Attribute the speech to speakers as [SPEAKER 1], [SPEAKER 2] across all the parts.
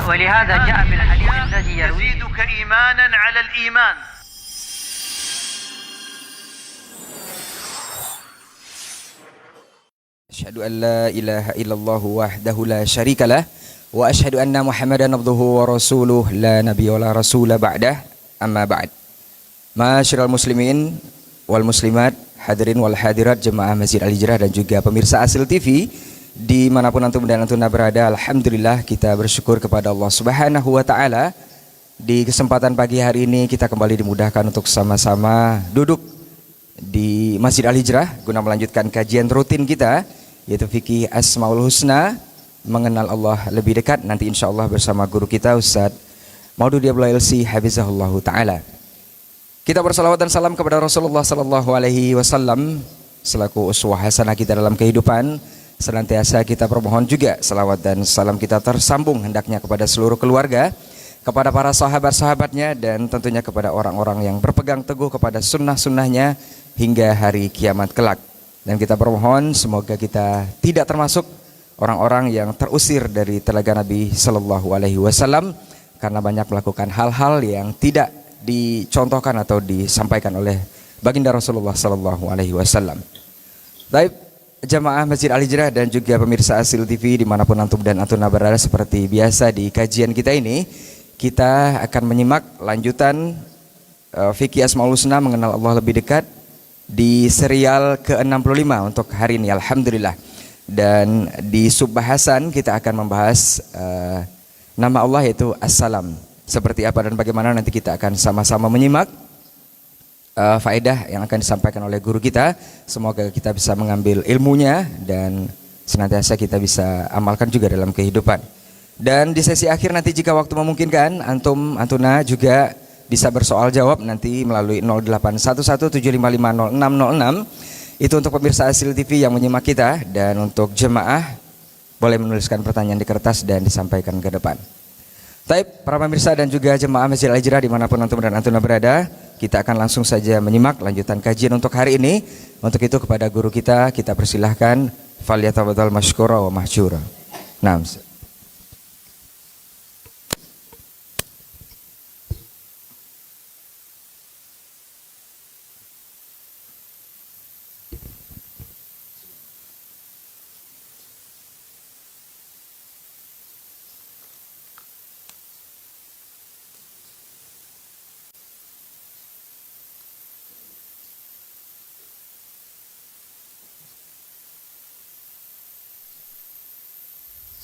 [SPEAKER 1] ولهذا جاء في الحديث الذي يرويه
[SPEAKER 2] يزيدك إيمانا على الإيمان.
[SPEAKER 3] أشهد أن لا إله إلا الله وحده لا شريك له وأشهد أن محمدا عبده ورسوله لا نبي ولا رسول بعده أما بعد. Masyarul muslimin wal muslimat, hadirin wal hadirat jemaah Masjid Al-Hijrah dan juga pemirsa Asil TV dimanapun antum dan antuna berada, alhamdulillah kita bersyukur kepada Allah Subhanahu wa taala. Di kesempatan pagi hari ini kita kembali dimudahkan untuk sama-sama duduk di Masjid Al-Hijrah guna melanjutkan kajian rutin kita, yaitu fikih Asmaul Husna, mengenal Allah lebih dekat, nanti insyaallah bersama guru kita Ustaz Maududi Abdullah LC Hafizahullah taala. Kita bersalawat dan salam kepada Rasulullah sallallahu alaihi wasallam selaku uswah hasanah kita dalam kehidupan. Senantiasa kita permohon juga salawat dan salam kita tersambung hendaknya kepada seluruh keluarga, kepada para sahabat-sahabatnya, dan tentunya kepada orang-orang yang berpegang teguh kepada sunnah-sunnahnya hingga hari kiamat kelak. Dan kita bermohon semoga kita tidak termasuk orang-orang yang terusir dari telaga Nabi sallallahu alaihi wasallam karena banyak melakukan hal-hal yang tidak dicontohkan atau disampaikan oleh baginda Rasulullah sallallahu alaihi wasallam. Baik, jamaah Masjid Al-Hijrah dan juga pemirsa Asil TV dimanapun antum dan antuna berada, seperti biasa di kajian kita ini kita akan menyimak lanjutan fikih Asmaul Husna, mengenal Allah lebih dekat, di serial ke-65 untuk hari ini, alhamdulillah. Dan di subbahasan kita akan membahas nama Allah, yaitu As-Salam. Seperti apa dan bagaimana nanti kita akan sama-sama menyimak faedah yang akan disampaikan oleh guru kita. Semoga kita bisa mengambil ilmunya dan senantiasa kita bisa amalkan juga dalam kehidupan. Dan di sesi akhir nanti jika waktu memungkinkan, antuna juga bisa bersoal jawab nanti melalui 081175500606. Itu untuk pemirsa Asil TV yang menyimak kita, dan untuk jemaah boleh menuliskan pertanyaan di kertas dan disampaikan ke depan. Baik, para pemirsa dan juga jemaah Masjid Al-Hijrah dimanapun antum dan antuna berada, kita akan langsung saja menyimak lanjutan kajian untuk hari ini. Untuk itu kepada guru kita persilahkan, falyatafadhal mashkura wa mahjura. Naam.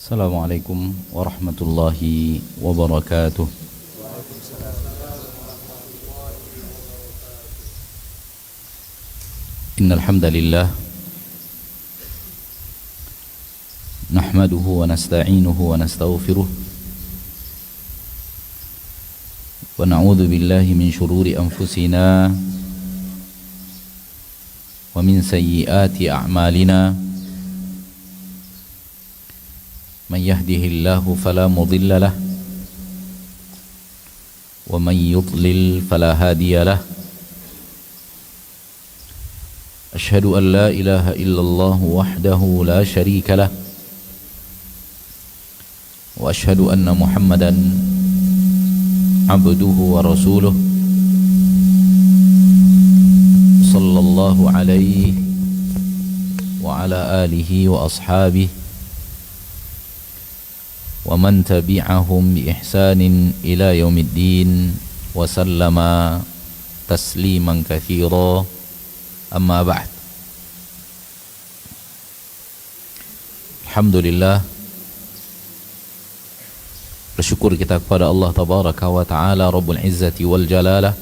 [SPEAKER 4] Assalamualaikum warahmatullahi wabarakatuh. Innal hamdalillah nahmaduhu wa nasta'inuhu wa nastaghfiruh wa na'udzu billahi min shururi anfusina wa min sayyiati a'malina. Man yahdihillahu fala mudilla lah wa man yudlil fala hadiya lah. Ashhadu an la ilaha illallah wahdahu la syarika lah wa ashhadu anna Muhammadan abduhu wa rasuluh sallallahu alaihi wa ala alihi wa ashabihi wa man tabi'ahum bi ihsanin ila yaumiddin wa sallama tasliman katsira, amma ba'd. Alhamdulillah, bersyukur kita kepada Allah tabaraka wa ta'ala Rabbul Izzati wal Jalalah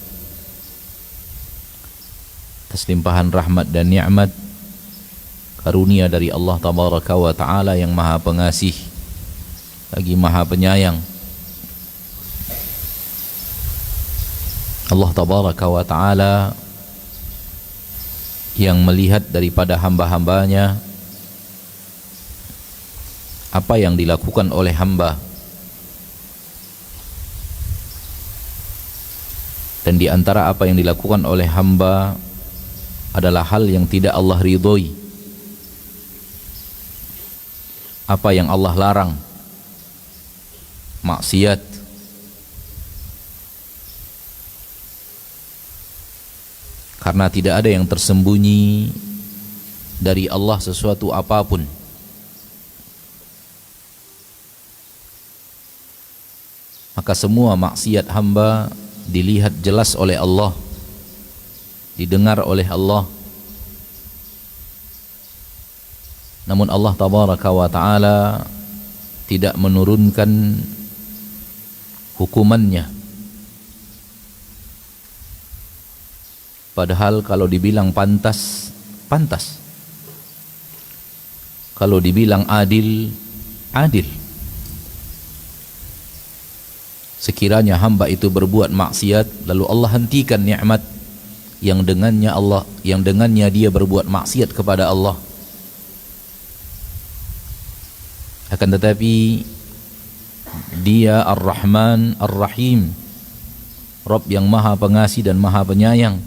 [SPEAKER 4] atas limpahan rahmat dan nikmat karunia dari Allah tabaraka wa ta'ala yang maha pengasih lagi maha penyayang. Allah tabaraka wa ta'ala yang melihat daripada hamba-hambanya apa yang dilakukan oleh hamba, dan di antara apa yang dilakukan oleh hamba adalah hal yang tidak Allah ridhoi, apa yang Allah larang. maksiat. Karena tidak ada yang tersembunyi dari Allah sesuatu apapun. Maka semua maksiat hamba dilihat jelas oleh Allah, didengar oleh Allah. Namun Allah tabaraka wa ta'ala tidak menurunkan hukumannya. Padahal kalau dibilang pantas, pantas. Kalau dibilang adil, adil. Sekiranya hamba itu berbuat maksiat, lalu Allah hentikan nikmat yang dengannya dia berbuat maksiat kepada Allah. Akan tetapi dia Ar-Rahman Ar-Rahim, Rabb yang maha pengasih dan maha penyayang.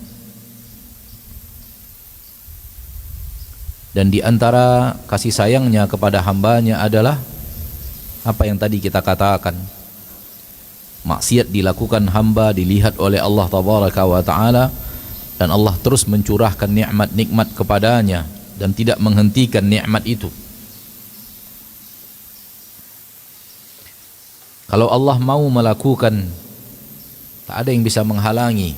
[SPEAKER 4] Dan di antara kasih sayangnya kepada hambanya adalah apa yang tadi kita katakan. Maksiat dilakukan hamba dilihat oleh Allah tabaraka wa ta'ala, dan Allah terus mencurahkan nikmat-nikmat kepadanya dan tidak menghentikan nikmat itu. Kalau Allah mau melakukan, tak ada yang bisa menghalangi.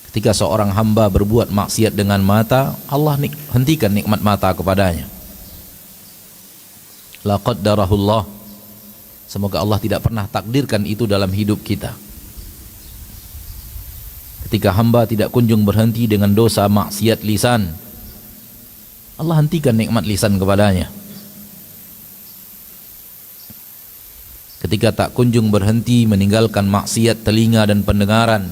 [SPEAKER 4] Ketika seorang hamba berbuat maksiat dengan mata, Allah hentikan nikmat mata kepadanya. La qaddarahullah. Semoga Allah tidak pernah takdirkan itu dalam hidup kita. Ketika hamba tidak kunjung berhenti dengan dosa maksiat lisan, Allah hentikan nikmat lisan kepadanya. Ketika tak kunjung berhenti meninggalkan maksiat telinga dan pendengaran,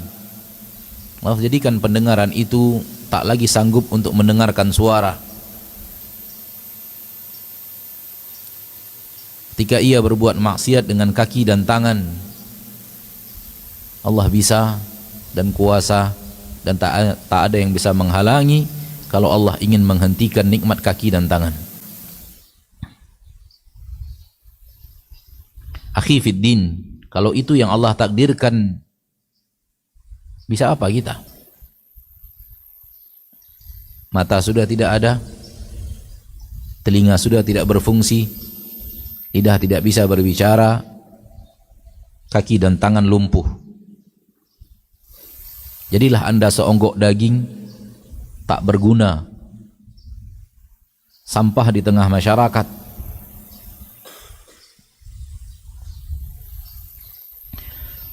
[SPEAKER 4] Allah jadikan pendengaran itu tak lagi sanggup untuk mendengarkan suara. Ketika ia berbuat maksiat dengan kaki dan tangan, Allah bisa dan kuasa, dan tak ada yang bisa menghalangi kalau Allah ingin menghentikan nikmat kaki dan tangan. Akhi fid din, kalau itu yang Allah takdirkan, bisa apa kita? Mata sudah tidak ada, telinga sudah tidak berfungsi, lidah tidak bisa berbicara, kaki dan tangan lumpuh. Jadilah Anda seonggok daging tak berguna, sampah di tengah masyarakat.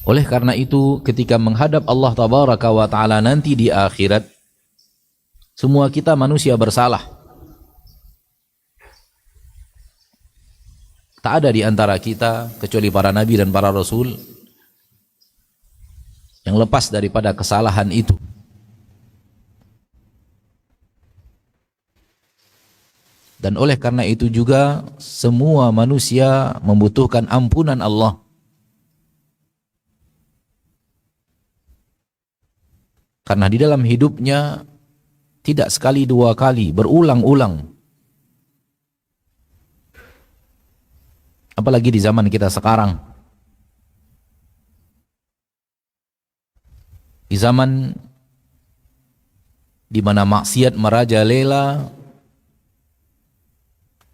[SPEAKER 4] Oleh karena itu, ketika menghadap Allah tabaraka wa ta'ala nanti di akhirat, semua kita manusia bersalah. Tak ada di antara kita, kecuali para nabi dan para rasul, yang lepas daripada kesalahan itu. Dan oleh karena itu juga, semua manusia membutuhkan ampunan Allah. Karena di dalam hidupnya tidak sekali dua kali, berulang-ulang. Apalagi di zaman kita sekarang. Di zaman di mana maksiat merajalela,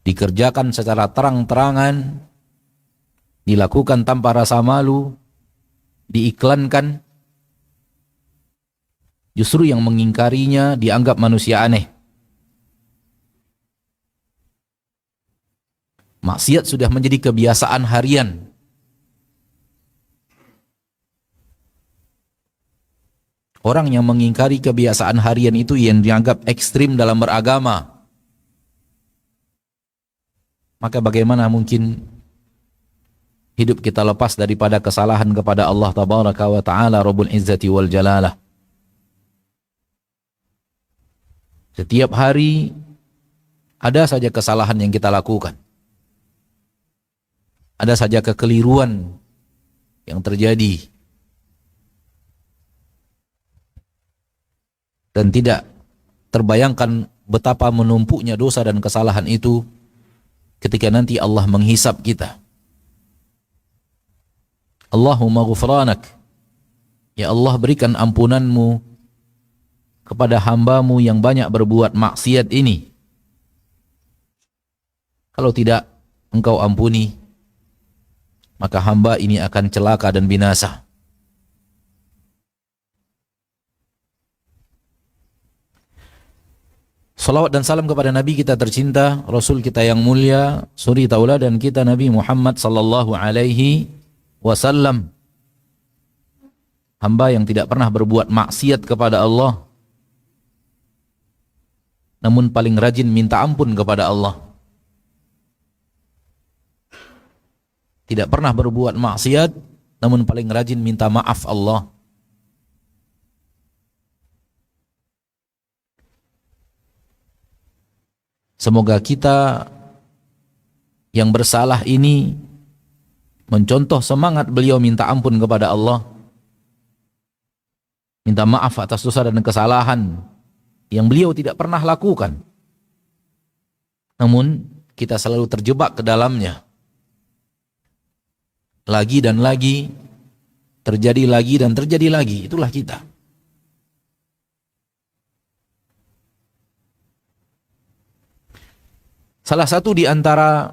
[SPEAKER 4] dikerjakan secara terang-terangan, dilakukan tanpa rasa malu, diiklankan. Justru yang mengingkarinya dianggap manusia aneh. Maksiat sudah menjadi kebiasaan harian. Orang yang mengingkari kebiasaan harian itu yang dianggap ekstrim dalam beragama. Maka bagaimana mungkin hidup kita lepas daripada kesalahan kepada Allah tabaraka wa ta'ala Rabbul Izzati wal Jalalah. Setiap hari ada saja kesalahan yang kita lakukan. Ada saja kekeliruan yang terjadi. Dan tidak terbayangkan betapa menumpuknya dosa dan kesalahan itu ketika nanti Allah menghisap kita. Allahumma ghufranak, ya Allah berikan ampunanmu kepada hambamu yang banyak berbuat maksiat ini. Kalau tidak engkau ampuni, maka hamba ini akan celaka dan binasa. Salawat dan salam kepada Nabi kita tercinta, Rasul kita yang mulia, suri tauladan kita Nabi Muhammad sallallahu alaihi wasallam. Hamba yang tidak pernah berbuat maksiat kepada Allah, namun paling rajin minta ampun kepada Allah. Tidak pernah berbuat maksiat, namun paling rajin minta maaf Allah. Semoga kita yang bersalah ini mencontoh semangat beliau minta ampun kepada Allah, minta maaf atas dosa dan kesalahan yang beliau tidak pernah lakukan, namun kita selalu terjebak ke dalamnya. Lagi dan lagi, terjadi lagi dan terjadi lagi, itulah kita. Salah satu di antara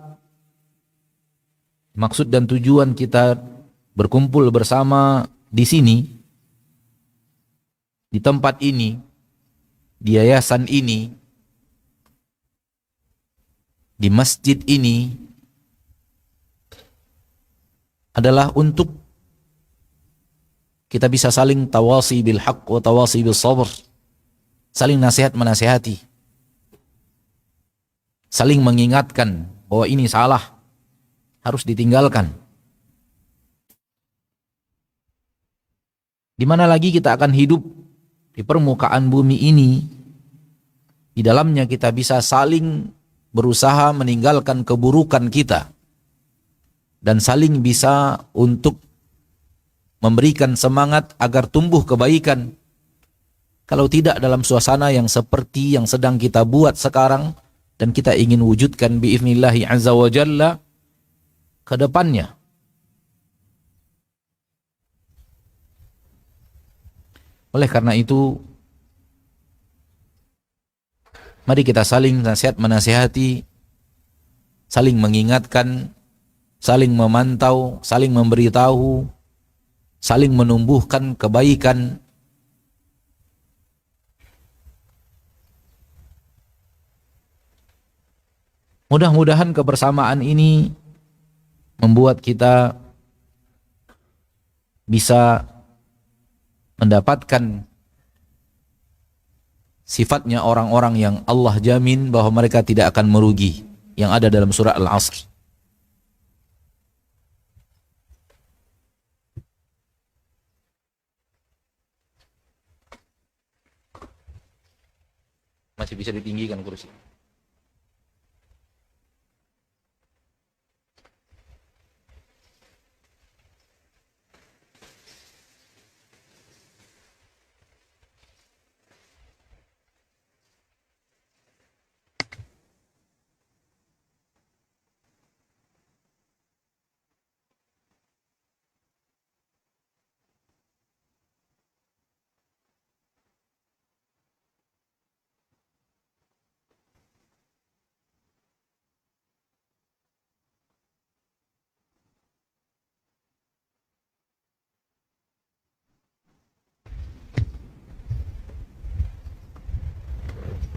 [SPEAKER 4] maksud dan tujuan kita berkumpul bersama di sini, di tempat ini, di yayasan ini, di masjid ini, adalah untuk kita bisa saling tawasi bil haqq wa tawasi bil sabr, saling nasihat menasihati, saling mengingatkan bahwa ini salah, harus ditinggalkan. Di mana lagi kita akan hidup di permukaan bumi ini, di dalamnya kita bisa saling berusaha meninggalkan keburukan kita dan saling bisa untuk memberikan semangat agar tumbuh kebaikan. Kalau tidak dalam suasana yang seperti yang sedang kita buat sekarang dan kita ingin wujudkan biiznillahi azza wa jalla ke depannya. Oleh karena itu, mari kita saling nasihat menasihati, saling mengingatkan, saling memantau, saling memberitahu, saling menumbuhkan kebaikan. Mudah-mudahan kebersamaan ini membuat kita bisa mendapatkan sifatnya orang-orang yang Allah jamin bahwa mereka tidak akan merugi, yang ada dalam surah Al-Asr. Masih bisa ditinggikan kursi.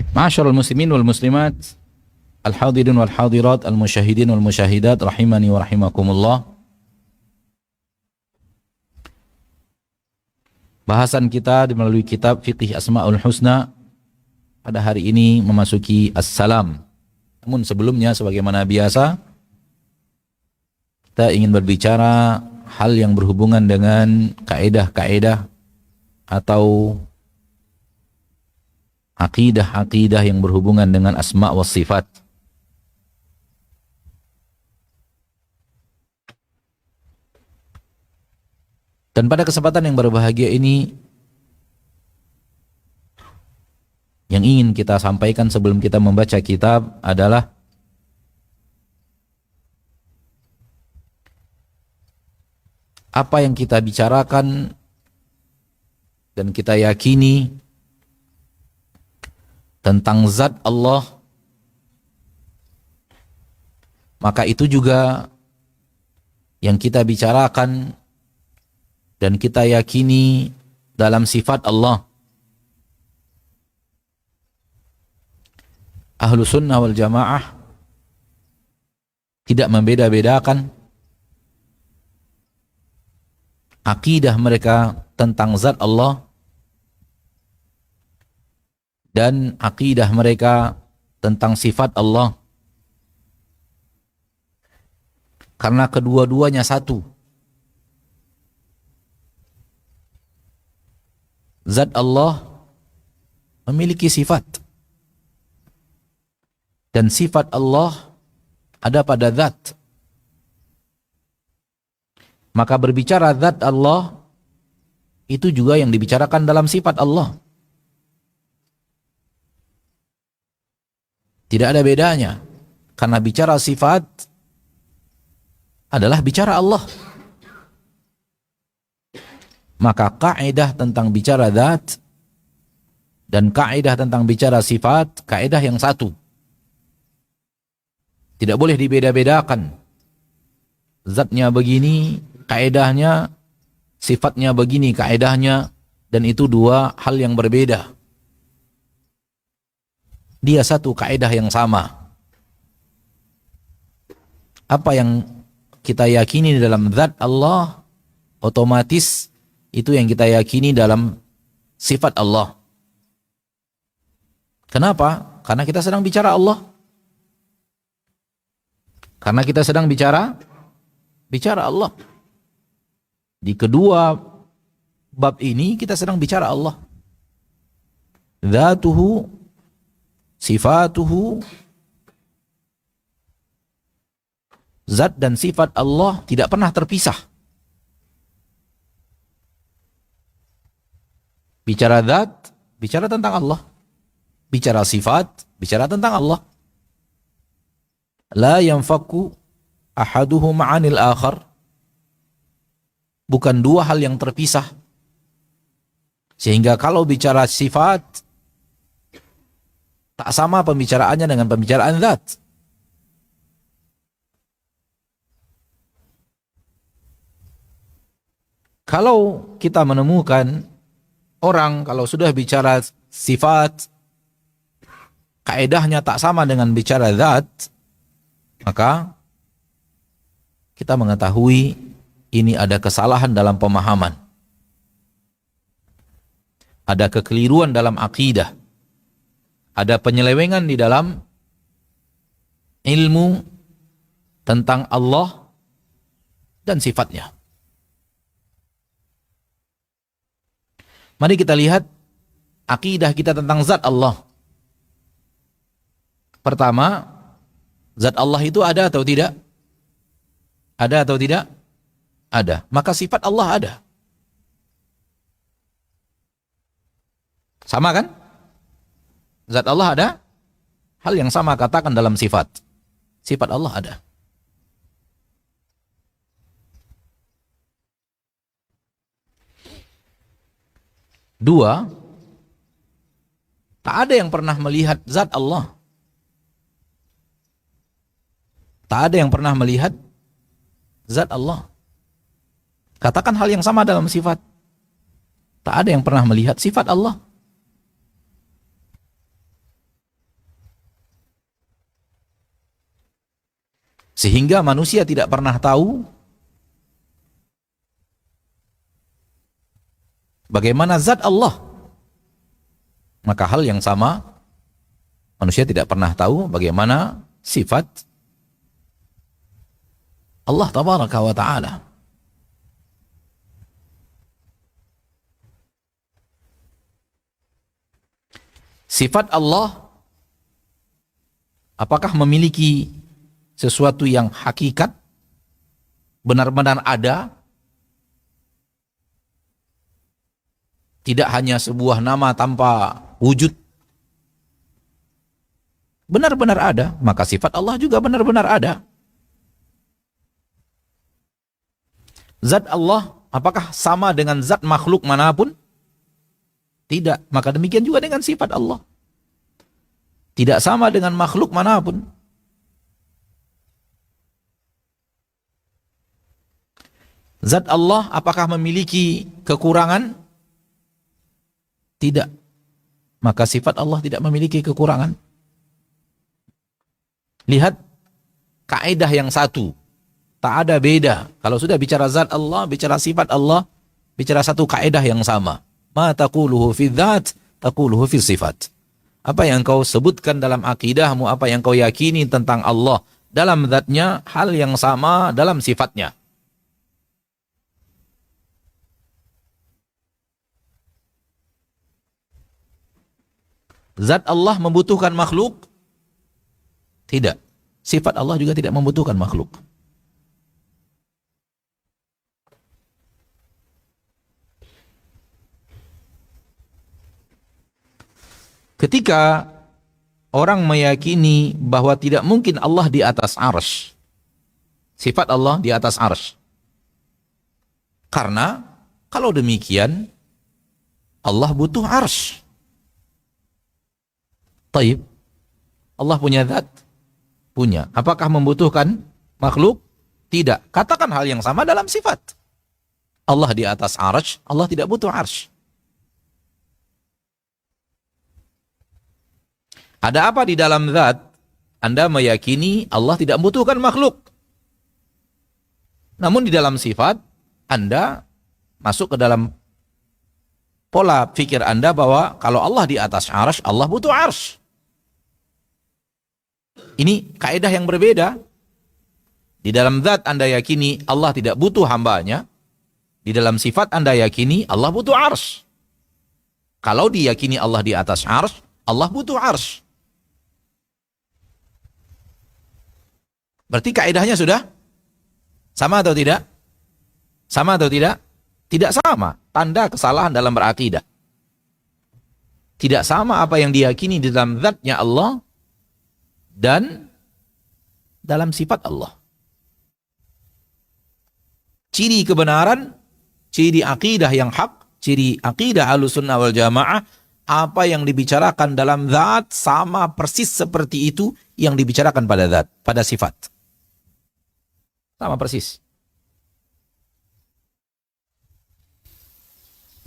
[SPEAKER 4] Ma'asyiral muslimin wal muslimat, al-hadirin wal hadirat, al-musyahidin wal musyahidat, rahimani wa rahimakumullah. Bahasan kita melalui kitab Fiqh Asma'ul Husna pada hari ini memasuki As-Salam. Namun sebelumnya, sebagaimana biasa, kita ingin berbicara hal yang berhubungan dengan kaedah-kaedah atau akidah-akidah yang berhubungan dengan asma wa sifat. Dan pada kesempatan yang berbahagia ini, yang ingin kita sampaikan sebelum kita membaca kitab adalah apa yang kita bicarakan dan kita yakini tentang zat Allah, maka itu juga yang kita bicarakan dan kita yakini dalam sifat Allah. Ahlu sunnah wal jamaah tidak membeda-bedakan akidah mereka tentang zat Allah dan akidah mereka tentang sifat Allah, karena kedua-duanya satu. Zat Allah memiliki sifat, dan sifat Allah ada pada zat. Maka berbicara zat Allah itu juga yang dibicarakan dalam sifat Allah. Tidak ada bedanya, karena bicara sifat adalah bicara Allah. Maka kaidah tentang bicara zat dan kaidah tentang bicara sifat, kaidah yang satu. Tidak boleh dibeda-bedakan. Zatnya begini, kaidahnya, sifatnya begini, kaidahnya, dan itu dua hal yang berbeda. Dia satu kaidah yang sama. Apa yang kita yakini dalam zat Allah, otomatis itu yang kita yakini dalam sifat Allah. Kenapa? Karena kita sedang bicara Allah. Karena kita sedang bicara Allah. Di kedua bab ini kita sedang bicara Allah. Dzatuhu, sifatuhu, zat dan sifat Allah tidak pernah terpisah. Bicara zat, bicara tentang Allah. Bicara sifat, bicara tentang Allah. La yanfaku ahaduhum 'anil akhar. Bukan dua hal yang terpisah. Sehingga kalau bicara sifat, tak sama pembicaraannya dengan pembicaraan zat. Kalau kita menemukan orang kalau sudah bicara sifat, kaedahnya tak sama dengan bicara zat, maka kita mengetahui ini ada kesalahan dalam pemahaman. Ada kekeliruan dalam akidah. Ada penyelewengan di dalam ilmu tentang Allah dan sifatnya. Mari kita lihat akidah kita tentang zat Allah. Pertama, zat Allah itu ada atau tidak? Ada atau tidak? Ada. Maka sifat Allah ada. Sama kan? Zat Allah ada. Hal yang sama katakan dalam sifat. Sifat Allah ada. Dua, tak ada yang pernah melihat zat Allah. Tak ada yang pernah melihat zat Allah. Katakan hal yang sama dalam sifat. Tak ada yang pernah melihat sifat Allah. Sehingga manusia tidak pernah tahu bagaimana zat Allah. Maka hal yang sama, manusia tidak pernah tahu bagaimana sifat Allah tabaraka wa ta'ala. Sifat Allah apakah memiliki sesuatu yang hakikat, benar-benar ada, tidak hanya sebuah nama tanpa wujud, benar-benar ada, maka sifat Allah juga benar-benar ada. Zat Allah apakah sama dengan zat makhluk manapun? Tidak. Maka demikian juga dengan sifat Allah. Tidak sama dengan makhluk manapun. Zat Allah apakah memiliki kekurangan? Tidak. Maka sifat Allah tidak memiliki kekurangan. Lihat kaidah yang satu. Tak ada beda. Kalau sudah bicara zat Allah, bicara sifat Allah, bicara satu kaidah yang sama. Ma taquluhu fi dzat, taquluhu fi sifat. Apa yang kau sebutkan dalam akidahmu, apa yang kau yakini tentang Allah dalam zatnya, hal yang sama dalam sifatnya. Zat Allah membutuhkan makhluk? Tidak. Sifat Allah juga tidak membutuhkan makhluk. Ketika orang meyakini bahwa tidak mungkin Allah di atas arsy, sifat Allah di atas arsy. Karena kalau demikian Allah butuh arsy. Taib, Allah punya zat? Punya. Apakah membutuhkan makhluk? Tidak. Katakan hal yang sama dalam sifat. Allah di atas arsy, Allah tidak butuh arsy. Ada apa di dalam zat? Anda meyakini Allah tidak membutuhkan makhluk. Namun di dalam sifat, Anda masuk ke dalam pola pikir Anda bahwa kalau Allah di atas arsy, Allah butuh arsy. Ini kaidah yang berbeda. Di dalam zat Anda yakini Allah tidak butuh hambanya. Di dalam sifat Anda yakini Allah butuh arsy. Kalau diyakini Allah di atas arsy, Allah butuh arsy. Berarti kaidahnya sudah sama atau tidak? Sama atau tidak? Tidak sama. Tanda kesalahan dalam berakidah. Tidak sama apa yang diyakini di dalam zatnya Allah dan dalam sifat Allah. Ciri kebenaran, ciri akidah yang hak, ciri akidah Ahlussunnah wal Jamaah, apa yang dibicarakan dalam zat sama persis seperti itu yang dibicarakan pada zat, pada sifat. Sama persis.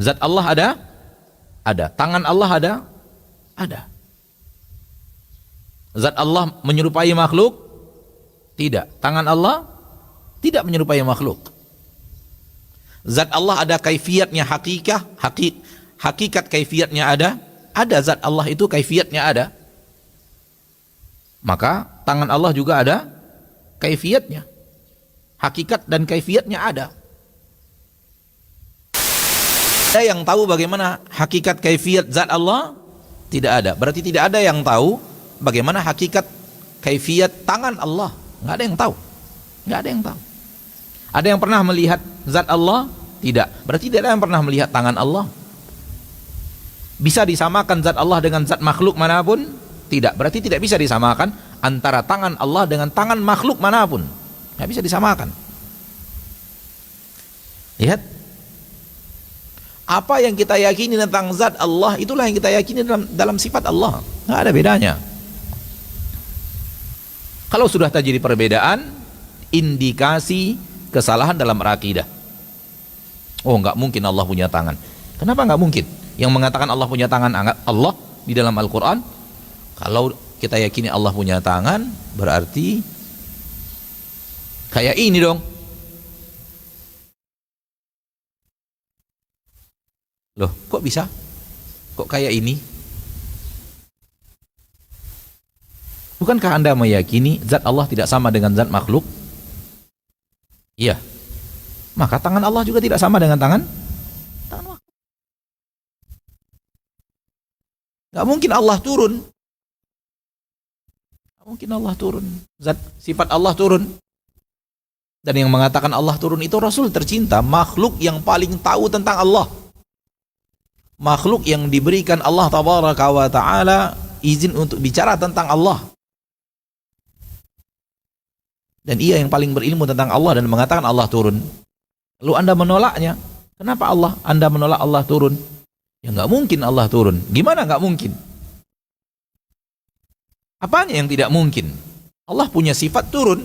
[SPEAKER 4] Zat Allah ada? Ada. Tangan Allah ada? Ada. Zat Allah menyerupai makhluk? Tidak. Tangan Allah tidak menyerupai makhluk. Zat Allah ada kaifiatnya hakikat kaifiatnya ada? Ada. Zat Allah itu kaifiatnya ada. Maka tangan Allah juga ada kaifiatnya. Hakikat dan kaifiatnya ada. Ada yang tahu bagaimana hakikat kaifiat zat Allah? Tidak ada. Berarti tidak ada yang tahu bagaimana hakikat kaifiat tangan Allah. Nggak ada yang tahu. Nggak ada yang tahu. Ada yang pernah melihat zat Allah? Tidak. Berarti tidak ada yang pernah melihat tangan Allah. Bisa disamakan zat Allah dengan zat makhluk manapun? Tidak. Berarti tidak bisa disamakan antara tangan Allah dengan tangan makhluk manapun. Nggak bisa disamakan. Lihat. Apa yang kita yakini tentang zat Allah, itulah yang kita yakini dalam sifat Allah. Nggak ada bedanya. Kalau sudah terjadi perbedaan, indikasi kesalahan dalam akidah. Oh, nggak mungkin Allah punya tangan. Kenapa nggak mungkin? Yang mengatakan Allah punya tangan Allah di dalam Al-Quran. Kalau kita yakini Allah punya tangan, berarti kayak ini dong. Loh, kok bisa? Kok kayak ini? Bukankah Anda meyakini zat Allah tidak sama dengan zat makhluk? Iya. Maka tangan Allah juga tidak sama dengan tangan makhluk. Gak mungkin Allah turun. Gak mungkin Allah turun. Zat sifat Allah turun. Dan yang mengatakan Allah turun itu Rasul tercinta, makhluk yang paling tahu tentang Allah. Makhluk yang diberikan Allah tabaraka wa ta'ala izin untuk bicara tentang Allah. Dan ia yang paling berilmu tentang Allah dan mengatakan Allah turun. Lalu Anda menolaknya. Kenapa Anda menolak Allah turun? Ya nggak mungkin Allah turun. Gimana nggak mungkin? Apanya yang tidak mungkin? Allah punya sifat turun.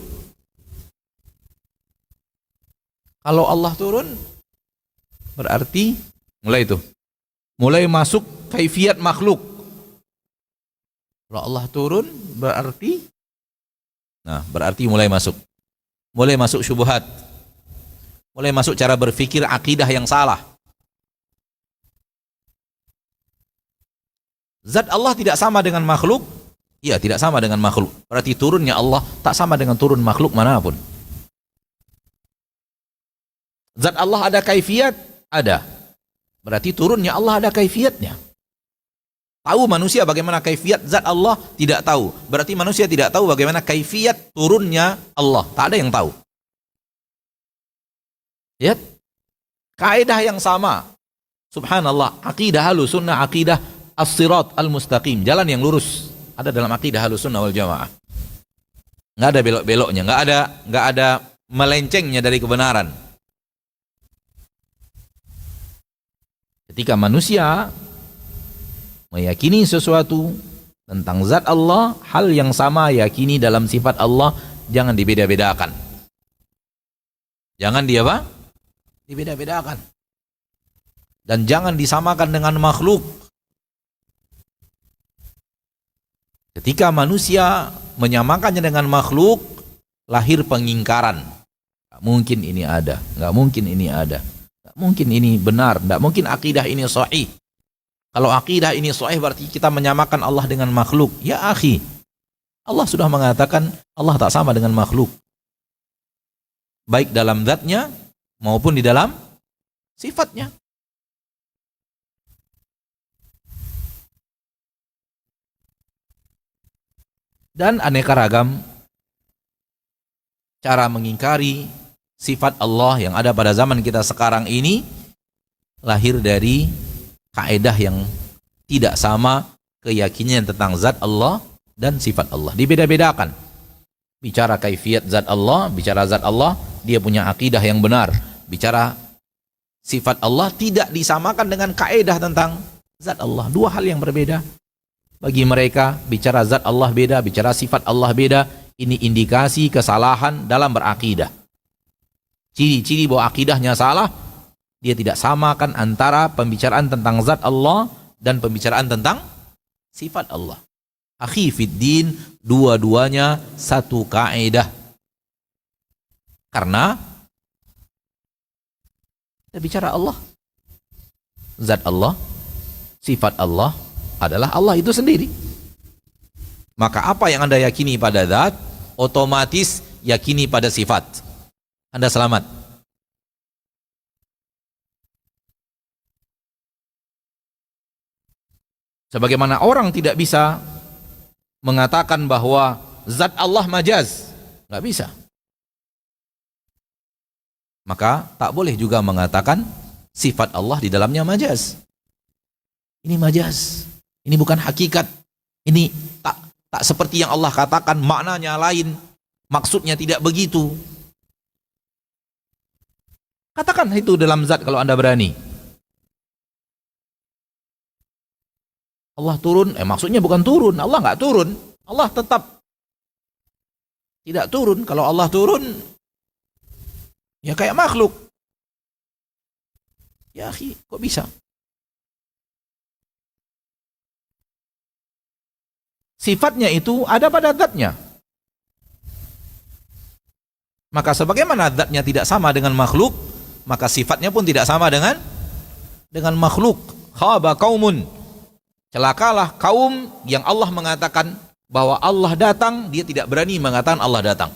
[SPEAKER 4] Kalau Allah turun, berarti mulai masuk kaifiat makhluk. Kalau Allah turun, berarti mulai masuk syubhat. Mulai masuk cara berpikir akidah yang salah. Zat Allah tidak sama dengan makhluk. Iya, tidak sama dengan makhluk. Berarti turunnya Allah tak sama dengan turun makhluk manapun. Zat Allah ada kaifiat? Ada. Berarti turunnya Allah ada kaifiatnya. Tahu manusia bagaimana kaifiat zat Allah? Tidak tahu. Berarti manusia tidak tahu bagaimana kaifiat turunnya Allah. Tak ada yang tahu. Lihat, kaidah yang sama. Subhanallah, akidah Ahlussunnah, akidah as-sirat al-mustaqim, jalan yang lurus, ada dalam akidah Ahlussunnah wal Jamaah. Enggak ada belok-beloknya, enggak ada melencengnya dari kebenaran. Ketika manusia meyakini sesuatu tentang zat Allah, hal yang sama yakini dalam sifat Allah, jangan dibeda-bedakan. Jangan dibeda-bedakan. Dan jangan disamakan dengan makhluk. Ketika manusia menyamakannya dengan makhluk, lahir pengingkaran. Nggak mungkin ini ada, nggak mungkin ini ada, nggak mungkin ini benar, nggak mungkin akidah ini sahih. Kalau akidah ini sahih berarti kita menyamakan Allah dengan makhluk. Ya akhi, Allah sudah mengatakan Allah tak sama dengan makhluk. Baik dalam zatnya maupun di dalam sifatnya. Dan aneka ragam cara mengingkari sifat Allah yang ada pada zaman kita sekarang ini lahir dari kaidah yang tidak sama keyakinan tentang zat Allah dan sifat Allah. Dibeda-bedakan. Bicara kaifiat zat Allah, bicara zat Allah, dia punya akidah yang benar. Bicara sifat Allah tidak disamakan dengan kaidah tentang zat Allah. Dua hal yang berbeda. Bagi mereka, bicara zat Allah beda, bicara sifat Allah beda. Ini indikasi kesalahan dalam berakidah. Ciri-ciri bahwa akidahnya salah, dia tidak samakan antara pembicaraan tentang zat Allah dan pembicaraan tentang sifat Allah. Akhi fiddin, dua-duanya satu kaidah. Karena kita bicara Allah, zat Allah, sifat Allah adalah Allah itu sendiri. Maka apa yang Anda yakini pada zat, otomatis yakini pada sifat. Anda selamat. Sebagaimana orang tidak bisa mengatakan bahwa zat Allah majaz, nggak bisa. Maka tak boleh juga mengatakan sifat Allah di dalamnya majaz. Ini majaz. Ini bukan hakikat. Ini tak seperti yang Allah katakan, maknanya lain, maksudnya tidak begitu. Katakan itu dalam zat kalau Anda berani. Allah turun, maksudnya bukan turun. Allah nggak turun. Allah tetap tidak turun. Kalau Allah turun, ya kayak makhluk. Ya akhi, kok bisa? Sifatnya itu ada pada zatnya. Maka sebagaimana zatnya tidak sama dengan makhluk, maka sifatnya pun tidak sama dengan makhluk. Khaba qaumun, celakalah kaum yang Allah mengatakan bahwa Allah datang, dia tidak berani mengatakan Allah datang.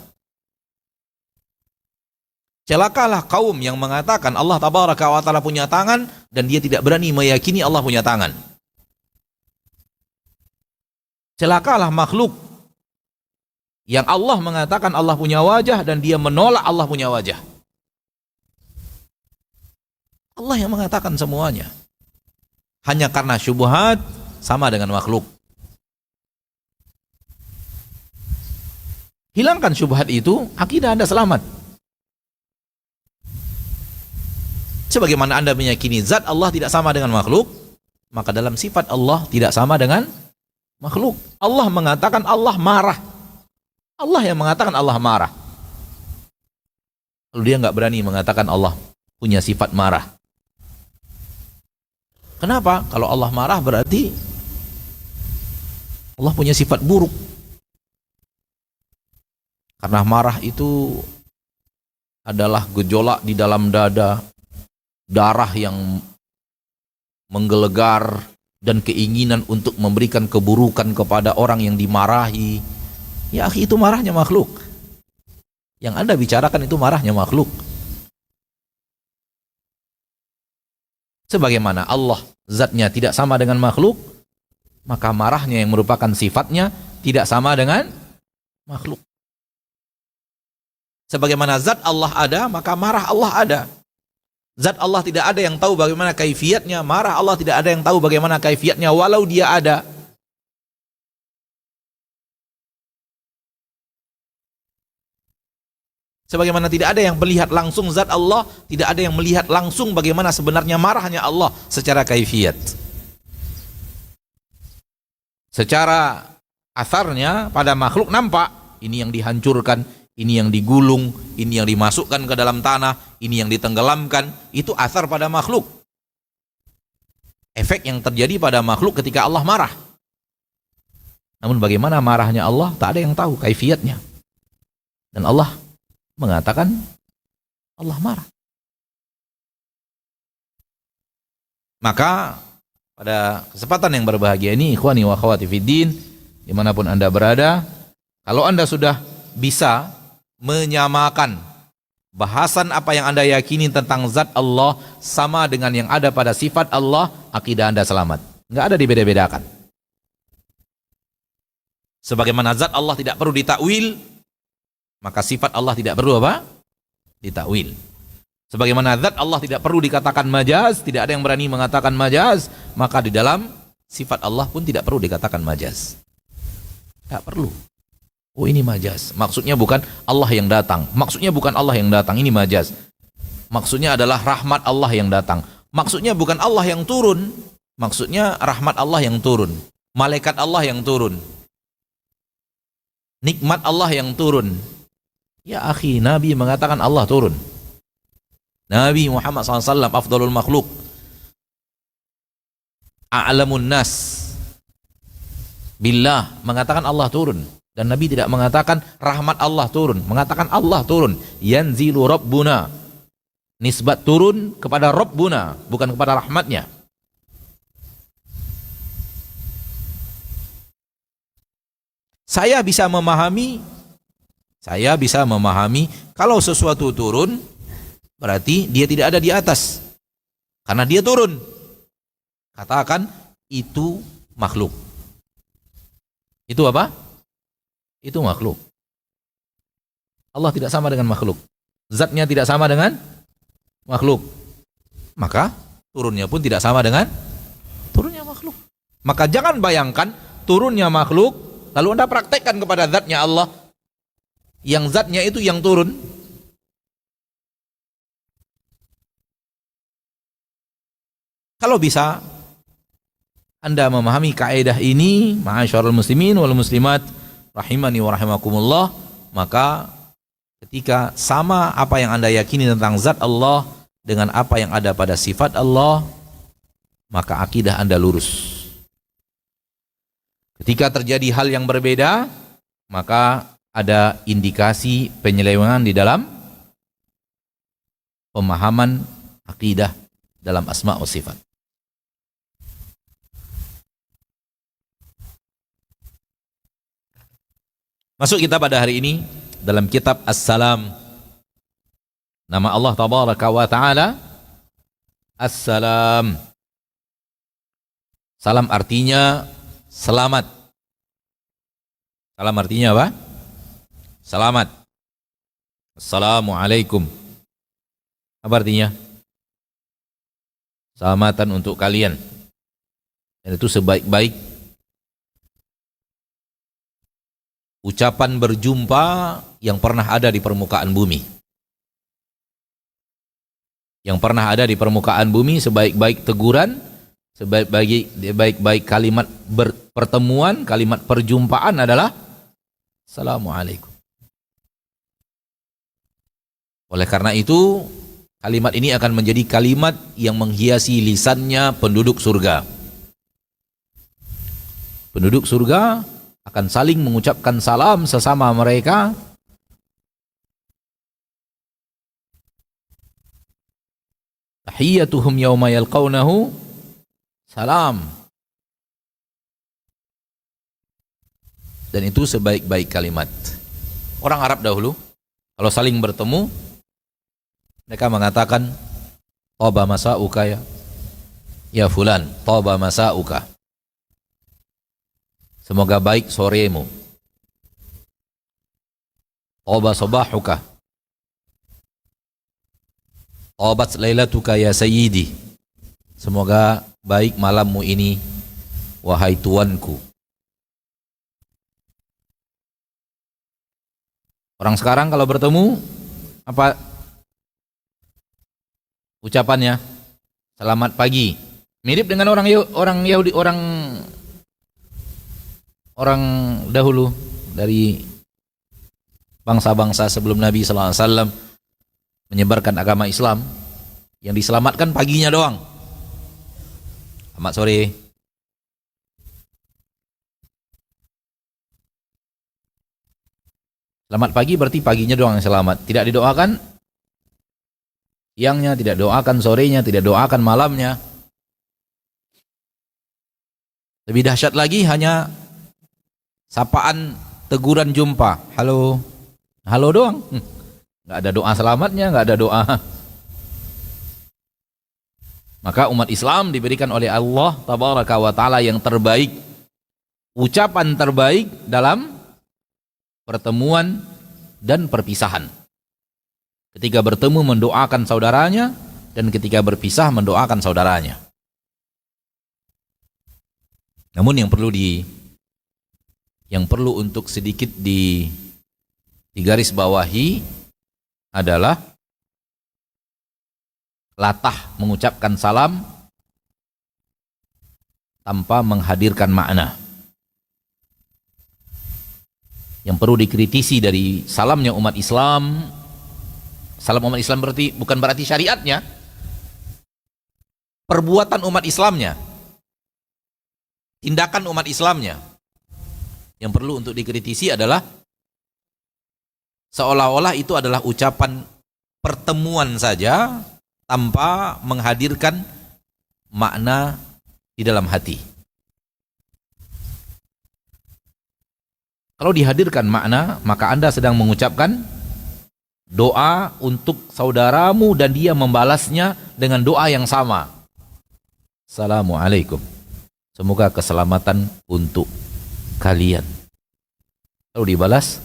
[SPEAKER 4] Celakalah kaum yang mengatakan Allah tabaraka wa ta'ala punya tangan dan dia tidak berani meyakini Allah punya tangan. Celakalah makhluk yang Allah mengatakan Allah punya wajah dan dia menolak Allah punya wajah. Allah yang mengatakan semuanya. Hanya karena syubhat sama dengan makhluk. Hilangkan syubhat itu, akidah Anda selamat. Sebagaimana Anda meyakini zat Allah tidak sama dengan makhluk, maka dalam sifat Allah tidak sama dengan makhluk. Allah mengatakan Allah marah. Allah yang mengatakan Allah marah. Lalu dia nggak berani mengatakan Allah punya sifat marah. Kenapa? Kalau Allah marah berarti Allah punya sifat buruk. Karena marah itu adalah gejolak di dalam dada, darah yang menggelegar, dan keinginan untuk memberikan keburukan kepada orang yang dimarahi. Ya akhi, itu marahnya makhluk. Yang Anda bicarakan itu marahnya makhluk. Sebagaimana Allah zatnya tidak sama dengan makhluk, maka marahnya yang merupakan sifatnya tidak sama dengan makhluk. Sebagaimana zat Allah ada, maka marah Allah ada. Zat Allah tidak ada yang tahu bagaimana kaifiatnya, marah Allah tidak ada yang tahu bagaimana kaifiatnya walau dia ada. Sebagaimana tidak ada yang melihat langsung zat Allah, tidak ada yang melihat langsung bagaimana sebenarnya marahnya Allah secara kaifiat. Secara asarnya pada makhluk nampak, ini yang dihancurkan, ini yang digulung, ini yang dimasukkan ke dalam tanah, ini yang ditenggelamkan, itu asar pada makhluk. Efek yang terjadi pada makhluk ketika Allah marah. Namun bagaimana marahnya Allah, tak ada yang tahu kaifiatnya. Dan Allah mengatakan Allah marah. Maka pada kesempatan yang berbahagia ini, ikhwani wa akhwati fiddin, dimanapun Anda berada, kalau Anda sudah bisa menyamakan bahasan apa yang Anda yakini tentang zat Allah sama dengan yang ada pada sifat Allah, akidah Anda selamat. Nggak ada dibeda-bedakan. Sebagaimana zat Allah tidak perlu ditakwil, maka sifat Allah tidak perlu apa? Ditakwil. Sebagaimana zat Allah tidak perlu dikatakan majaz, tidak ada yang berani mengatakan majaz, maka di dalam sifat Allah pun tidak perlu dikatakan majaz. Tidak perlu. Oh ini majaz, maksudnya bukan Allah yang datang, maksudnya bukan Allah yang datang, ini majaz. Maksudnya adalah rahmat Allah yang datang, maksudnya bukan Allah yang turun, maksudnya rahmat Allah yang turun, malaikat Allah yang turun, nikmat Allah yang turun. Ya akhi, Nabi mengatakan Allah turun. Nabi Muhammad SAW afdalul makhluk, a'lamun nas billah, mengatakan Allah turun. Dan Nabi tidak mengatakan rahmat Allah turun, mengatakan Allah turun. Yanzilu Rabbuna, nisbat turun kepada Rabbuna, bukan kepada rahmatnya. Saya bisa memahami kalau sesuatu turun berarti dia tidak ada di atas, karena dia turun. Katakan itu makhluk. Itu apa? Itu makhluk. Allah tidak sama dengan makhluk. Zatnya tidak sama dengan makhluk. Maka turunnya pun tidak sama dengan turunnya makhluk. Maka jangan bayangkan turunnya makhluk lalu Anda praktekkan kepada zatnya Allah, yang zatnya itu yang turun. Kalau bisa Anda memahami kaidah ini, ma'asyarul muslimin wal muslimat rahimani wa rahimakumullah, maka ketika sama apa yang Anda yakini tentang zat Allah dengan apa yang ada pada sifat Allah, maka akidah Anda lurus. Ketika terjadi hal yang berbeda, maka ada indikasi penyelewengan di dalam pemahaman akidah dalam asma wa sifat. Masuk kita pada hari ini dalam kitab As-Salam. Nama Allah Tabaraka wa Ta'ala As-Salam. Salam artinya selamat. Salam artinya apa? Selamat. Assalamualaikum. Apa artinya? Selamatan untuk kalian. Dan itu sebaik-baik ucapan berjumpa yang pernah ada di permukaan bumi. yang pernah ada di permukaan bumi, sebaik-baik teguran, sebaik-baik kalimat pertemuan, kalimat perjumpaan adalah Assalamualaikum. Oleh karena itu, kalimat ini akan menjadi kalimat yang menghiasi lisannya penduduk surga. Penduduk surga akan saling mengucapkan salam sesama mereka. Tahiyyatuhum yawma yalqawnahu salam. Dan itu sebaik-baik kalimat. Orang Arab dahulu kalau saling bertemu mereka mengatakan taba masa'uka ya fulan, taba masa'uka. Semoga baik soremu. Taba sabahuka. Tabat lailatuka ya sayyidi. Semoga baik malammu ini wahai tuanku. Orang sekarang kalau bertemu apa ucapannya? Selamat pagi. Mirip dengan orang Yahudi, orang dahulu dari bangsa-bangsa sebelum Nabi sallallahu alaihi wasallam menyebarkan agama Islam, yang diselamatkan paginya doang. Selamat sore. Selamat pagi berarti paginya doang yang selamat. Tidak didoakan siangnya, tidak doakan sorenya, tidak doakan malamnya. Lebih dahsyat lagi hanya sapaan teguran jumpa. Halo. Halo doang. Nggak ada doa selamatnya, nggak ada doa. Maka umat Islam diberikan oleh Allah Tabaraka wa Ta'ala yang terbaik, ucapan terbaik dalam pertemuan dan perpisahan. Ketika bertemu mendoakan saudaranya, dan ketika berpisah mendoakan saudaranya. Namun yang perlu untuk sedikit digaris bawahi adalah latah mengucapkan salam tanpa menghadirkan makna. Yang perlu dikritisi dari salamnya umat Islam, salam umat Islam bukan berarti syariatnya, perbuatan umat Islamnya, tindakan umat Islamnya. Yang perlu untuk dikritisi adalah seolah-olah itu adalah ucapan pertemuan saja tanpa menghadirkan makna di dalam hati. Kalau dihadirkan makna, maka Anda sedang mengucapkan doa untuk saudaramu dan dia membalasnya dengan doa yang sama. Assalamualaikum. Semoga keselamatan untuk kalian. Lalu dibalas,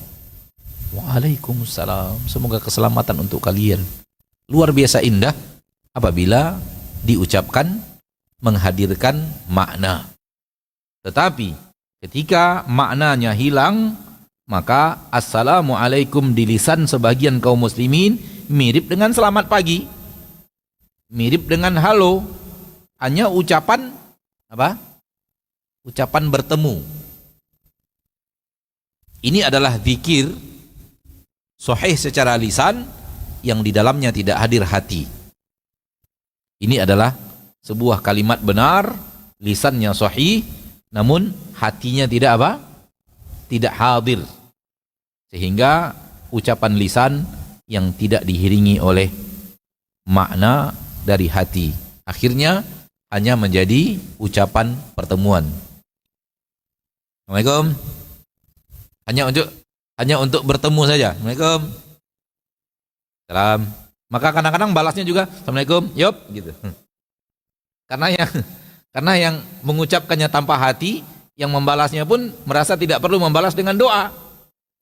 [SPEAKER 4] Waalaikumsalam. Semoga keselamatan untuk kalian. Luar biasa indah apabila diucapkan menghadirkan makna. Tetapi ketika maknanya hilang, maka Assalamualaikum di lisan sebagian kaum muslimin mirip dengan selamat pagi, mirip dengan halo, hanya ucapan apa? Ucapan bertemu. Ini adalah zikir sahih secara lisan yang di dalamnya tidak hadir hati. Ini adalah sebuah kalimat benar, lisannya sahih, namun hatinya tidak apa? Tidak hadir. Sehingga ucapan lisan yang tidak diiringi oleh makna dari hati, akhirnya hanya menjadi ucapan pertemuan. Assalamualaikum. Hanya untuk bertemu saja. Assalamualaikum. Salam. Maka kadang-kadang balasnya juga Assalamualaikum, yup, gitu. Karena yang mengucapkannya tanpa hati, yang membalasnya pun merasa tidak perlu membalas dengan doa.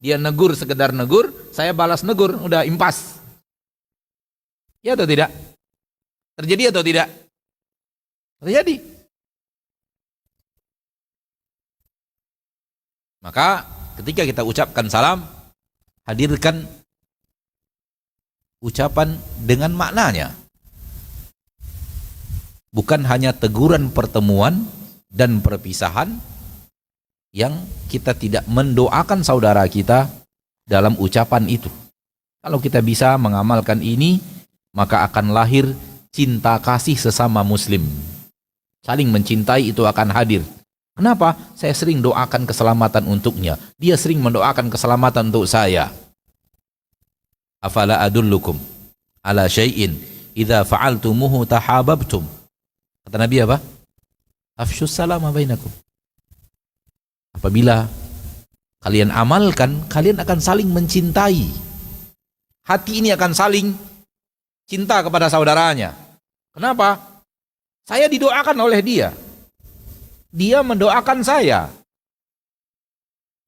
[SPEAKER 4] Dia negur sekedar negur, saya balas negur, udah impas. Ya atau tidak? Terjadi atau tidak? Terjadi. Maka ketika kita ucapkan salam, hadirkan ucapan dengan maknanya. bukan hanya teguran pertemuan dan perpisahan yang kita tidak mendoakan saudara kita dalam ucapan itu. Kalau kita bisa mengamalkan ini, maka akan lahir cinta kasih sesama muslim. Saling mencintai itu akan hadir. Kenapa? Saya sering doakan keselamatan untuknya. Dia sering mendoakan keselamatan untuk saya. Afala adullukum ala syai'in idza fa'altumuhu tahabbtum. Kata Nabi apa? Afshus salama bainakum. Apabila kalian amalkan, kalian akan saling mencintai. Hati ini akan saling cinta kepada saudaranya. Kenapa? Saya didoakan oleh dia. Dia mendoakan saya.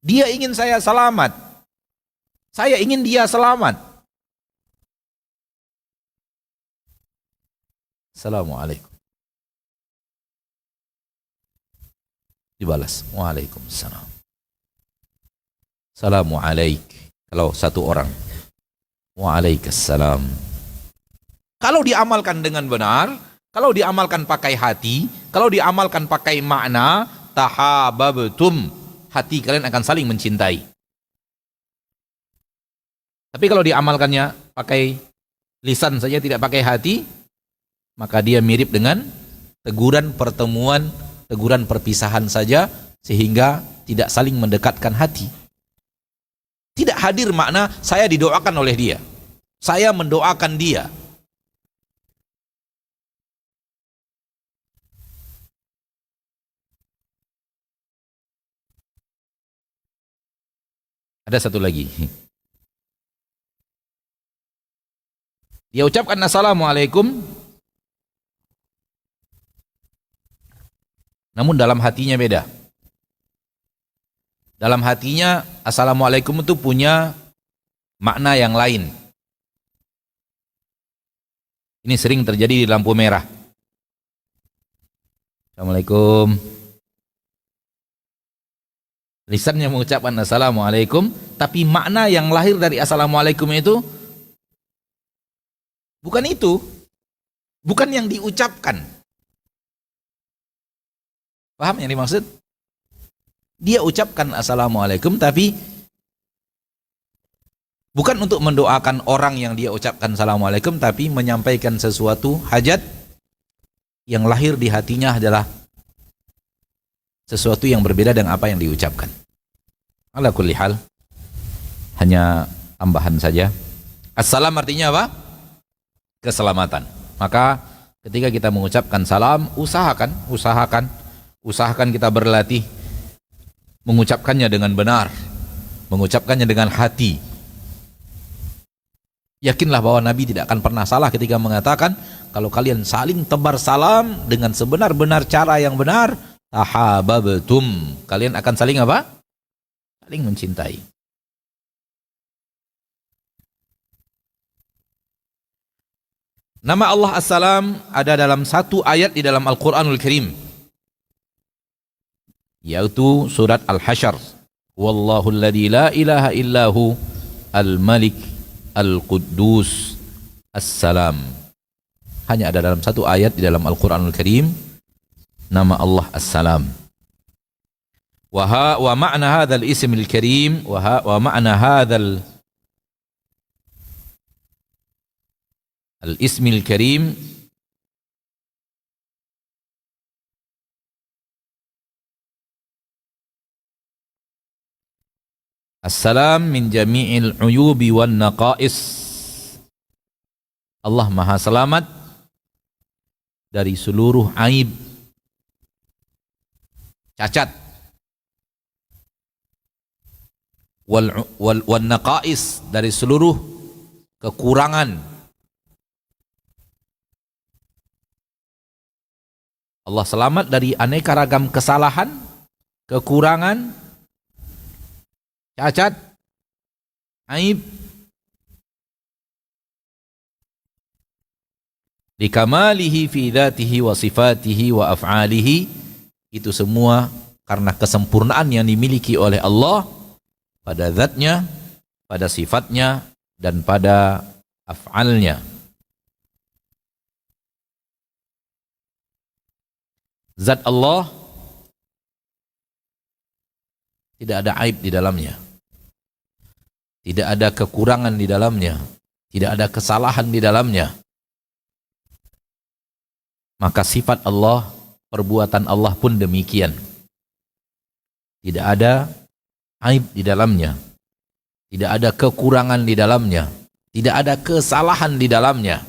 [SPEAKER 4] Dia ingin saya selamat. Saya ingin dia selamat. Assalamualaikum. Dibalas. Waalaikumsalam. Assalamualaikum. Kalau satu orang. Waalaikumsalam. Kalau diamalkan dengan benar, kalau diamalkan pakai hati, kalau diamalkan pakai makna, tahabbtum, hati kalian akan saling mencintai. Tapi kalau diamalkannya pakai lisan saja, tidak pakai hati, maka dia mirip dengan teguran pertemuan, teguran perpisahan saja, sehingga tidak saling mendekatkan hati. Tidak hadir makna saya didoakan oleh dia, saya mendoakan dia. Ada satu lagi. Dia ucapkan assalamualaikum, namun dalam hatinya beda. Dalam hatinya assalamualaikum itu punya makna yang lain. Ini sering terjadi di lampu merah. Assalamualaikum. Lisannya mengucapkan assalamualaikum, tapi makna yang lahir dari assalamualaikum itu bukan itu. Bukan yang diucapkan. Paham yang dimaksud? Dia ucapkan assalamualaikum, tapi bukan untuk mendoakan orang yang dia ucapkan assalamualaikum, tapi menyampaikan sesuatu hajat yang lahir di hatinya adalah sesuatu yang berbeda dengan apa yang diucapkan. Ala kulli hal, hanya tambahan saja. Assalam artinya apa? Keselamatan. Maka ketika kita mengucapkan salam, usahakan kita berlatih mengucapkannya dengan benar, mengucapkannya dengan hati. Yakinlah bahwa Nabi tidak akan pernah salah ketika mengatakan, kalau kalian saling tebar salam dengan sebenar-benar cara yang benar, tahabbtum, kalian akan saling apa? Saling mencintai. Nama Allah As-Salam ada dalam satu ayat di dalam Al-Quranul Karim, yaitu surat Al-Hasyr. Wallahu alladhi la ilaha illahu al-malik al-quddus as-salam. Hanya ada dalam satu ayat di dalam Al-Quranul Karim nama Allah As-Salam. Wa ma'na hadzal ismil karim wa ma'na hadzal al-ismil karim As-salam min jami'il uyubi wan naqais. Allah Maha Selamat dari seluruh aib, cacat, wal naqais, dari seluruh kekurangan. Allah selamat dari aneka ragam kesalahan, kekurangan, cacat, aib. Likamalihi fi dzatihi wa sifatihi wa af'alihi. Itu semua karena kesempurnaan yang dimiliki oleh Allah pada zatnya, pada sifatnya, dan pada af'alnya. Zat Allah tidak ada aib di dalamnya. Tidak ada kekurangan di dalamnya. Tidak ada kesalahan di dalamnya. Maka sifat Allah, perbuatan Allah pun demikian. Tidak ada aib di dalamnya. Tidak ada kekurangan di dalamnya. Tidak ada kesalahan di dalamnya.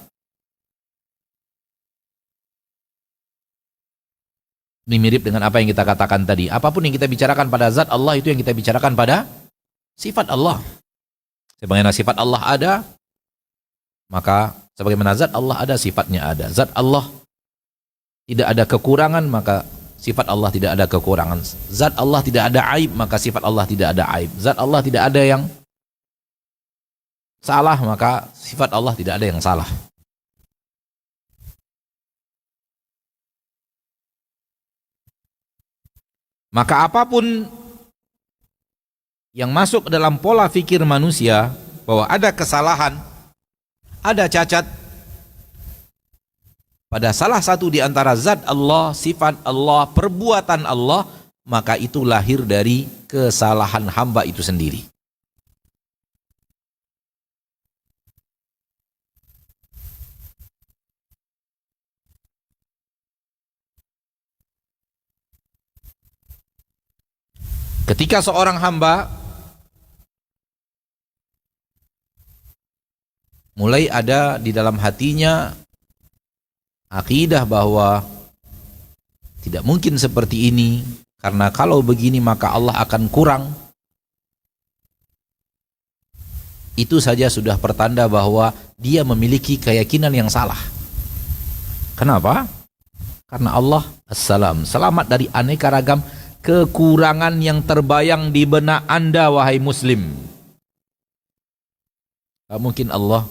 [SPEAKER 4] Ini mirip dengan apa yang kita katakan tadi. Apapun yang kita bicarakan pada zat Allah, itu yang kita bicarakan pada sifat Allah. Sebagaimana sifat Allah ada, maka sebagaimana zat Allah ada, sifatnya ada. Zat Allah tidak ada kekurangan, maka sifat Allah tidak ada kekurangan. Zat Allah tidak ada aib, maka sifat Allah tidak ada aib. Zat Allah tidak ada yang salah, maka sifat Allah tidak ada yang salah. Maka apapun yang masuk ke dalam pola fikir manusia bahwa ada kesalahan, ada cacat pada salah satu di antara zat Allah, sifat Allah, perbuatan Allah, maka itu lahir dari kesalahan hamba itu sendiri. Ketika seorang hamba mulai ada di dalam hatinya akidah bahwa tidak mungkin seperti ini, karena kalau begini maka Allah akan kurang, itu saja sudah pertanda bahwa dia memiliki keyakinan yang salah. Kenapa? Karena Allah As-Salam, selamat dari aneka ragam kekurangan yang terbayang di benak Anda, wahai muslim. Tak mungkin Allah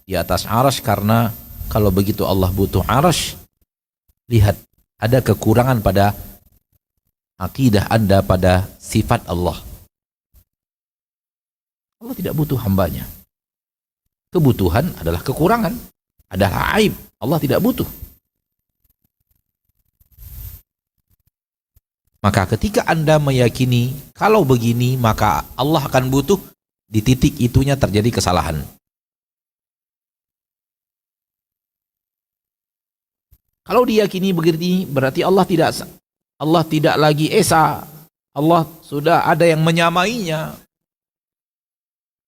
[SPEAKER 4] di atas arasy, karena kalau begitu Allah butuh arasy. Lihat, ada kekurangan pada akidah Anda pada sifat Allah. Allah tidak butuh hambanya. Kebutuhan adalah kekurangan, adalah aib. Allah tidak butuh. Maka ketika Anda meyakini kalau begini maka Allah akan butuh, di titik itunya terjadi kesalahan. Kalau diyakini begini berarti Allah tidak lagi esa. Allah sudah ada yang menyamainya.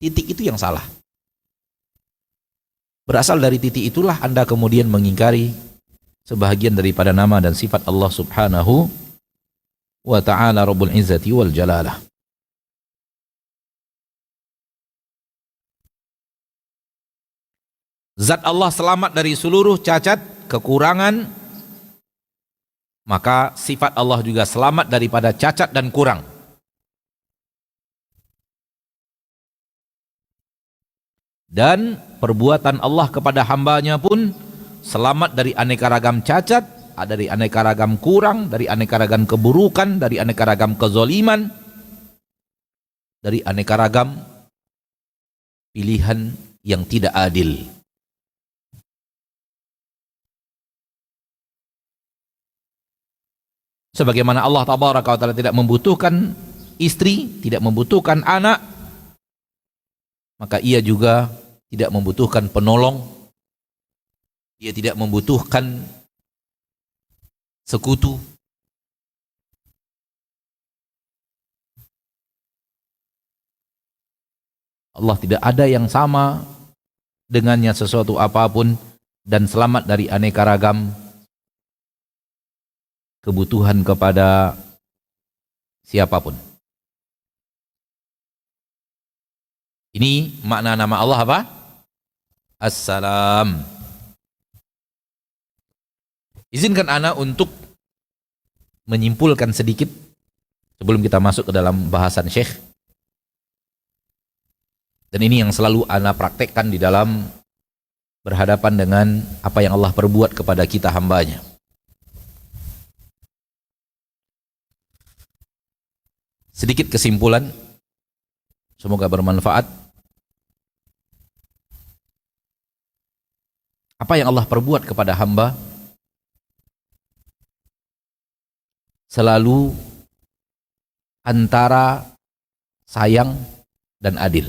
[SPEAKER 4] Titik itu yang salah. Berasal dari titik itulah Anda kemudian mengingkari sebahagian daripada nama dan sifat Allah Subhanahu wa ta'ala Rabbul Izzati wal Jalalah. Zat Allah selamat dari seluruh cacat, kekurangan, maka sifat Allah juga selamat daripada cacat dan kurang. Dan perbuatan Allah kepada hambanya pun selamat dari aneka ragam cacat, dari aneka ragam kurang, dari aneka ragam keburukan, dari aneka ragam kezoliman, dari aneka ragam pilihan yang tidak adil. Sebagaimana Allah Tabaraka wa Ta'ala tidak membutuhkan istri, tidak membutuhkan anak, maka ia juga tidak membutuhkan penolong, ia tidak membutuhkan sekutu. Allah tidak ada yang sama dengannya sesuatu apapun, dan selamat dari aneka ragam kebutuhan kepada siapapun. Ini makna nama Allah apa? As-Salam. Izinkan ana untuk menyimpulkan sedikit sebelum kita masuk ke dalam bahasan Syekh. Dan ini yang selalu ana praktekkan di dalam berhadapan dengan apa yang Allah perbuat kepada kita hambanya. Sedikit kesimpulan, semoga bermanfaat. Apa yang Allah perbuat kepada hamba selalu antara sayang dan adil.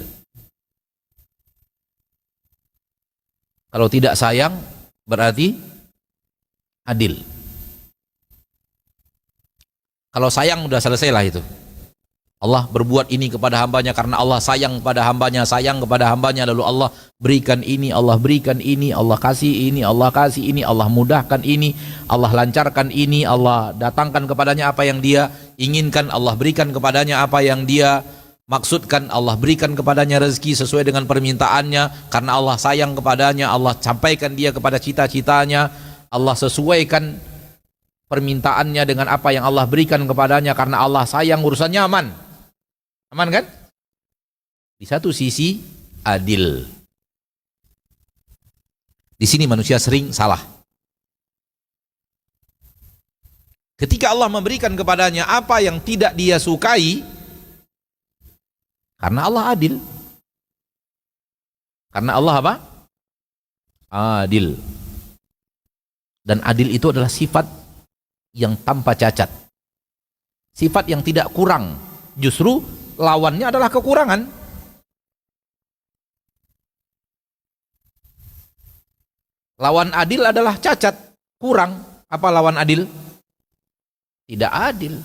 [SPEAKER 4] Kalau tidak sayang berarti adil. Kalau sayang udah selesailah itu. Allah berbuat ini kepada hambanya karena Allah sayang kepada hambanya, sayang kepada hambanya, lalu Allah berikan ini, Allah berikan ini, Allah kasih ini, Allah kasih ini, Allah mudahkan ini, Allah lancarkan ini, Allah datangkan kepadanya apa yang dia inginkan, Allah berikan kepadanya apa yang dia maksudkan, Allah berikan kepadanya rezeki sesuai dengan permintaannya, karena Allah sayang kepadanya, Allah sampaikan dia kepada cita-citanya, Allah sesuaikan permintaannya dengan apa yang Allah berikan kepadanya, karena Allah sayang, urusannya aman. Aman kan? Di satu sisi adil. Di sini manusia sering salah. Ketika Allah memberikan kepadanya apa yang tidak dia sukai, karena Allah adil. Karena Allah apa? Adil. Dan adil itu adalah sifat yang tanpa cacat. Sifat yang tidak kurang. Justru lawannya adalah kekurangan. Lawan adil adalah cacat, kurang. Apa lawan adil? Tidak adil.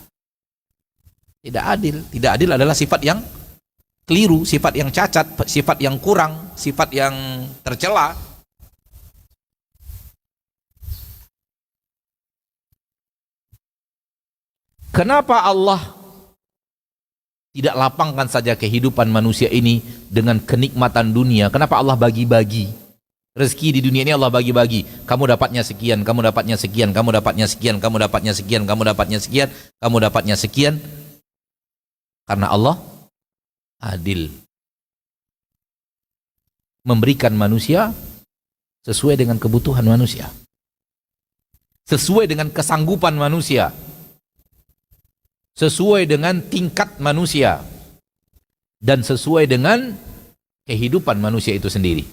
[SPEAKER 4] Tidak adil. Tidak adil adalah sifat yang keliru, sifat yang cacat, sifat yang kurang, sifat yang tercela. Kenapa Allah tidak lapangkan saja kehidupan manusia ini dengan kenikmatan dunia? Kenapa Allah bagi-bagi? Rezeki di dunia ini Allah bagi-bagi. Kamu dapatnya sekian, kamu dapatnya sekian, kamu dapatnya sekian, kamu dapatnya sekian, kamu dapatnya sekian, kamu dapatnya sekian. Karena Allah adil. Memberikan manusia sesuai dengan kebutuhan manusia. Sesuai dengan kesanggupan manusia. Sesuai dengan tingkat manusia dan sesuai dengan kehidupan manusia itu sendiri.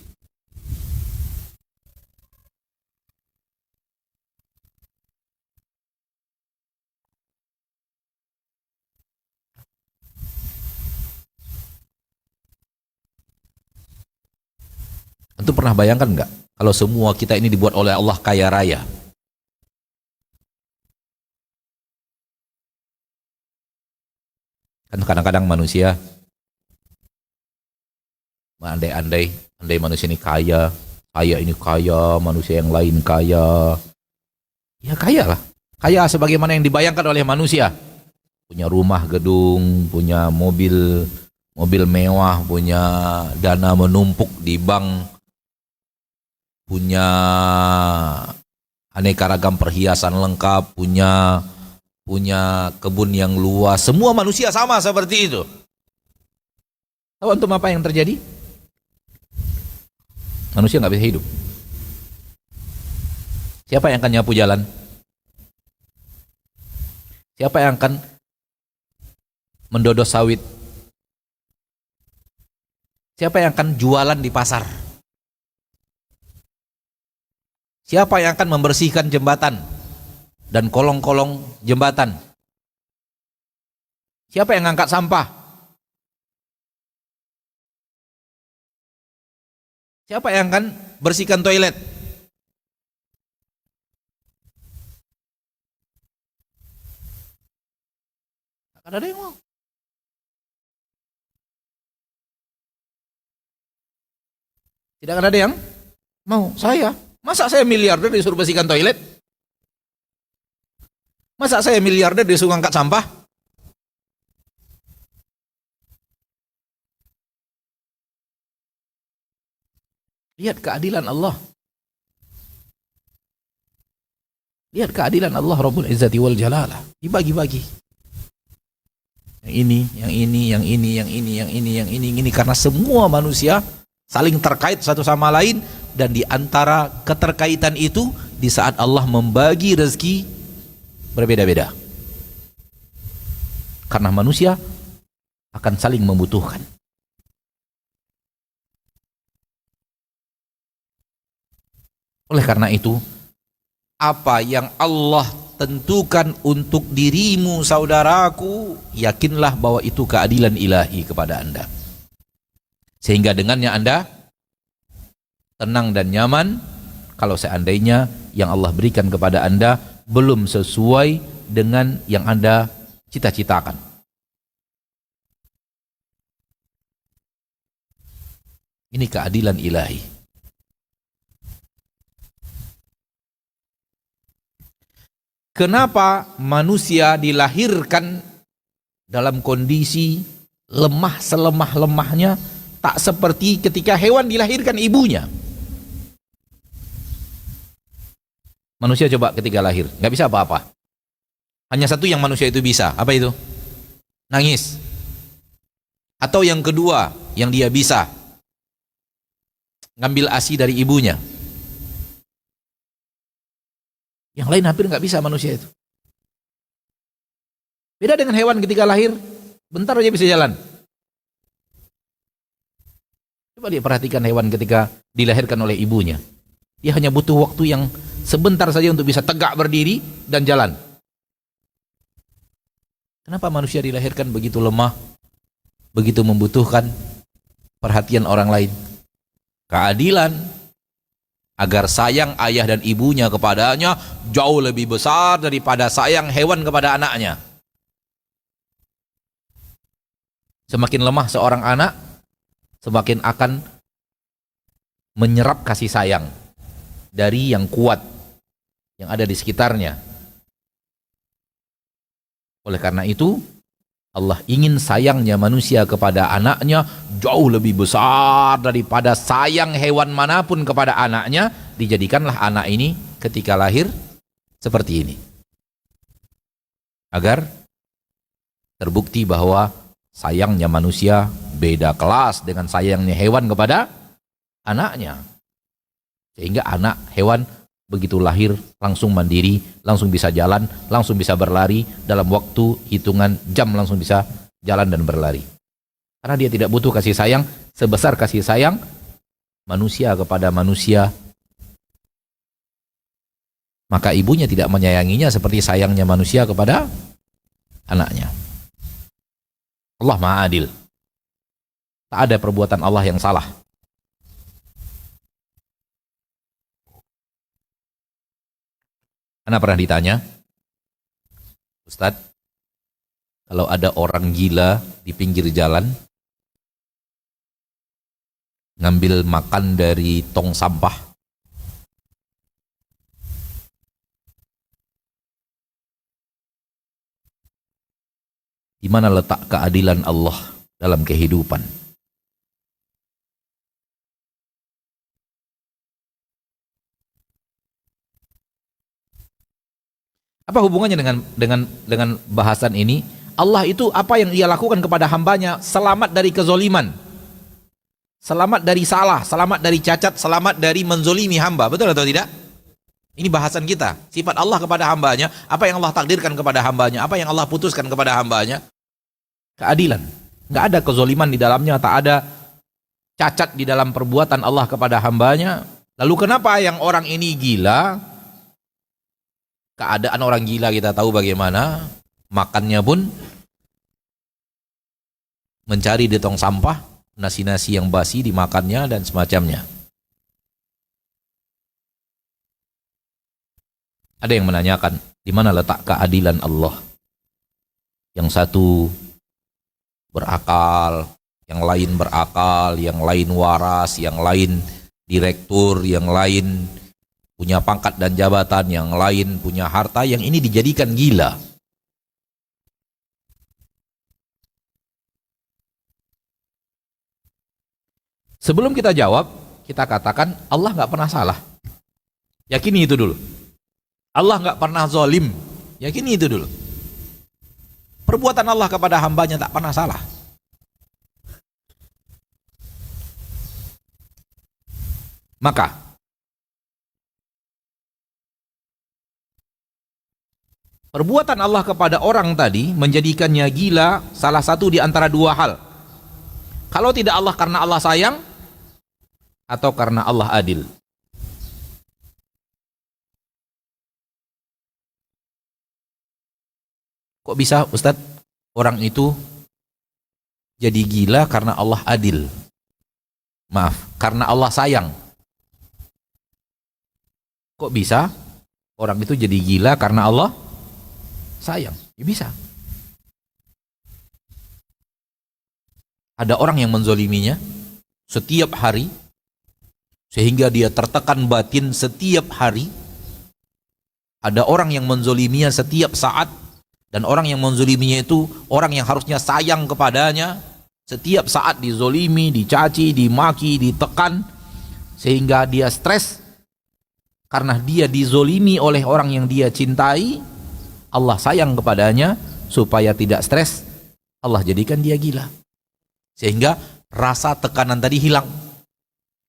[SPEAKER 4] Antum pernah bayangkan enggak kalau semua kita ini dibuat oleh Allah kaya raya? Kan kadang-kadang manusia andai manusia ini kaya, saya ini kaya, manusia yang lain kaya. Ya kaya lah. Kaya sebagaimana yang dibayangkan oleh manusia. Punya rumah gedung, punya mobil mewah, punya dana menumpuk di bank, punya aneka ragam perhiasan lengkap, punya kebun yang luas. Semua manusia sama seperti itu. Tahu antum apa yang terjadi? Manusia nggak bisa hidup. Siapa yang akan nyapu jalan? Siapa yang akan mendodos sawit? Siapa yang akan jualan di pasar? Siapa yang akan membersihkan jembatan dan kolong-kolong jembatan? Siapa yang ngangkat sampah? Siapa yang akan bersihkan toilet? Akan ada yang mau. Tidak akan ada yang mau. Masa saya miliarder disuruh bersihkan toilet? Masa saya miliarder disuruh angkat sampah? Lihat keadilan Allah. Lihat keadilan Allah Rabbul Izzati wal Jalalah. Dibagi-bagi. Yang ini, yang ini, yang ini, yang ini, yang ini, yang ini, karena semua manusia saling terkait satu sama lain, dan di antara keterkaitan itu di saat Allah membagi rezeki berbeda-beda. Karena manusia akan saling membutuhkan. Oleh karena itu, apa yang Allah tentukan untuk dirimu saudaraku, yakinlah bahwa itu keadilan ilahi kepada Anda. Sehingga dengannya Anda tenang dan nyaman kalau seandainya yang Allah berikan kepada Anda belum sesuai dengan yang Anda cita-citakan. Ini keadilan ilahi. Kenapa manusia dilahirkan dalam kondisi lemah selemah-lemahnya, tak seperti ketika hewan dilahirkan ibunya? Manusia coba ketika lahir, nggak bisa apa-apa. Hanya satu yang manusia itu bisa, apa itu? Nangis. Atau yang kedua, yang dia bisa, ngambil ASI dari ibunya. Yang lain hampir nggak bisa manusia itu. Beda dengan hewan ketika lahir, bentar aja bisa jalan. Coba dia perhatikan hewan ketika dilahirkan oleh ibunya. Dia hanya butuh waktu yang sebentar saja untuk bisa tegak berdiri dan jalan. Kenapa manusia dilahirkan begitu lemah, begitu membutuhkan perhatian orang lain? Keadilan agar sayang ayah dan ibunya kepadanya jauh lebih besar daripada sayang hewan kepada anaknya. Semakin lemah seorang anak, semakin akan menyerap kasih sayang dari yang kuat yang ada di sekitarnya. Oleh karena itu, Allah ingin sayangnya manusia kepada anaknya jauh lebih besar daripada sayang hewan manapun kepada anaknya. Dijadikanlah anak ini ketika lahir seperti ini, agar terbukti bahwa sayangnya manusia beda kelas dengan sayangnya hewan kepada anaknya. Sehingga anak hewan begitu lahir langsung mandiri, langsung bisa jalan, langsung bisa berlari, dalam waktu hitungan jam langsung bisa jalan dan berlari. Karena dia tidak butuh kasih sayang sebesar kasih sayang manusia kepada manusia. Maka ibunya tidak menyayanginya seperti sayangnya manusia kepada anaknya. Allah Maha Adil. Tak ada perbuatan Allah yang salah. Karena pernah ditanya, Ustadz, kalau ada orang gila di pinggir jalan, ngambil makan dari tong sampah, di mana letak keadilan Allah dalam kehidupan? Apa hubungannya dengan bahasan ini? Allah itu apa yang Dia lakukan kepada hambanya? Selamat dari kezoliman, selamat dari salah, selamat dari cacat, selamat dari menzolimi hamba. Betul atau tidak? Ini bahasan kita. Sifat Allah kepada hambanya, apa yang Allah takdirkan kepada hambanya, apa yang Allah putuskan kepada hambanya. Keadilan. Nggak ada kezoliman di dalamnya, tak ada cacat di dalam perbuatan Allah kepada hambanya. Lalu kenapa yang orang ini gila? Keadaan orang gila kita tahu bagaimana, makannya pun mencari di tong sampah, nasi-nasi yang basi dimakannya dan semacamnya. Ada yang menanyakan, di mana letak keadilan Allah? Yang satu berakal, yang lain berakal, yang lain waras, yang lain direktur, yang lain punya pangkat dan jabatan, yang lain punya harta, yang ini dijadikan gila. Sebelum kita jawab, kita katakan Allah nggak pernah salah. Yakini itu dulu. Allah nggak pernah zalim. Yakini itu dulu. Perbuatan Allah kepada hambanya tak pernah salah. Maka perbuatan Allah kepada orang tadi menjadikannya gila salah satu di antara dua hal. Kalau tidak Allah karena Allah sayang, atau karena Allah adil. Kok bisa Ustadz orang itu jadi gila karena Allah adil? Maaf, karena Allah sayang. Kok bisa orang itu jadi gila karena Allah sayang? Ya bisa. Ada orang yang menzoliminya setiap hari, sehingga dia tertekan batin setiap hari. Ada orang yang menzoliminya setiap saat, dan orang yang menzoliminya itu orang yang harusnya sayang kepadanya. Setiap saat dizolimi, dicaci, dimaki, ditekan, sehingga dia stres karena dia dizolimi oleh orang yang dia cintai. Allah sayang kepadanya supaya tidak stres, Allah jadikan dia gila, sehingga rasa tekanan tadi hilang.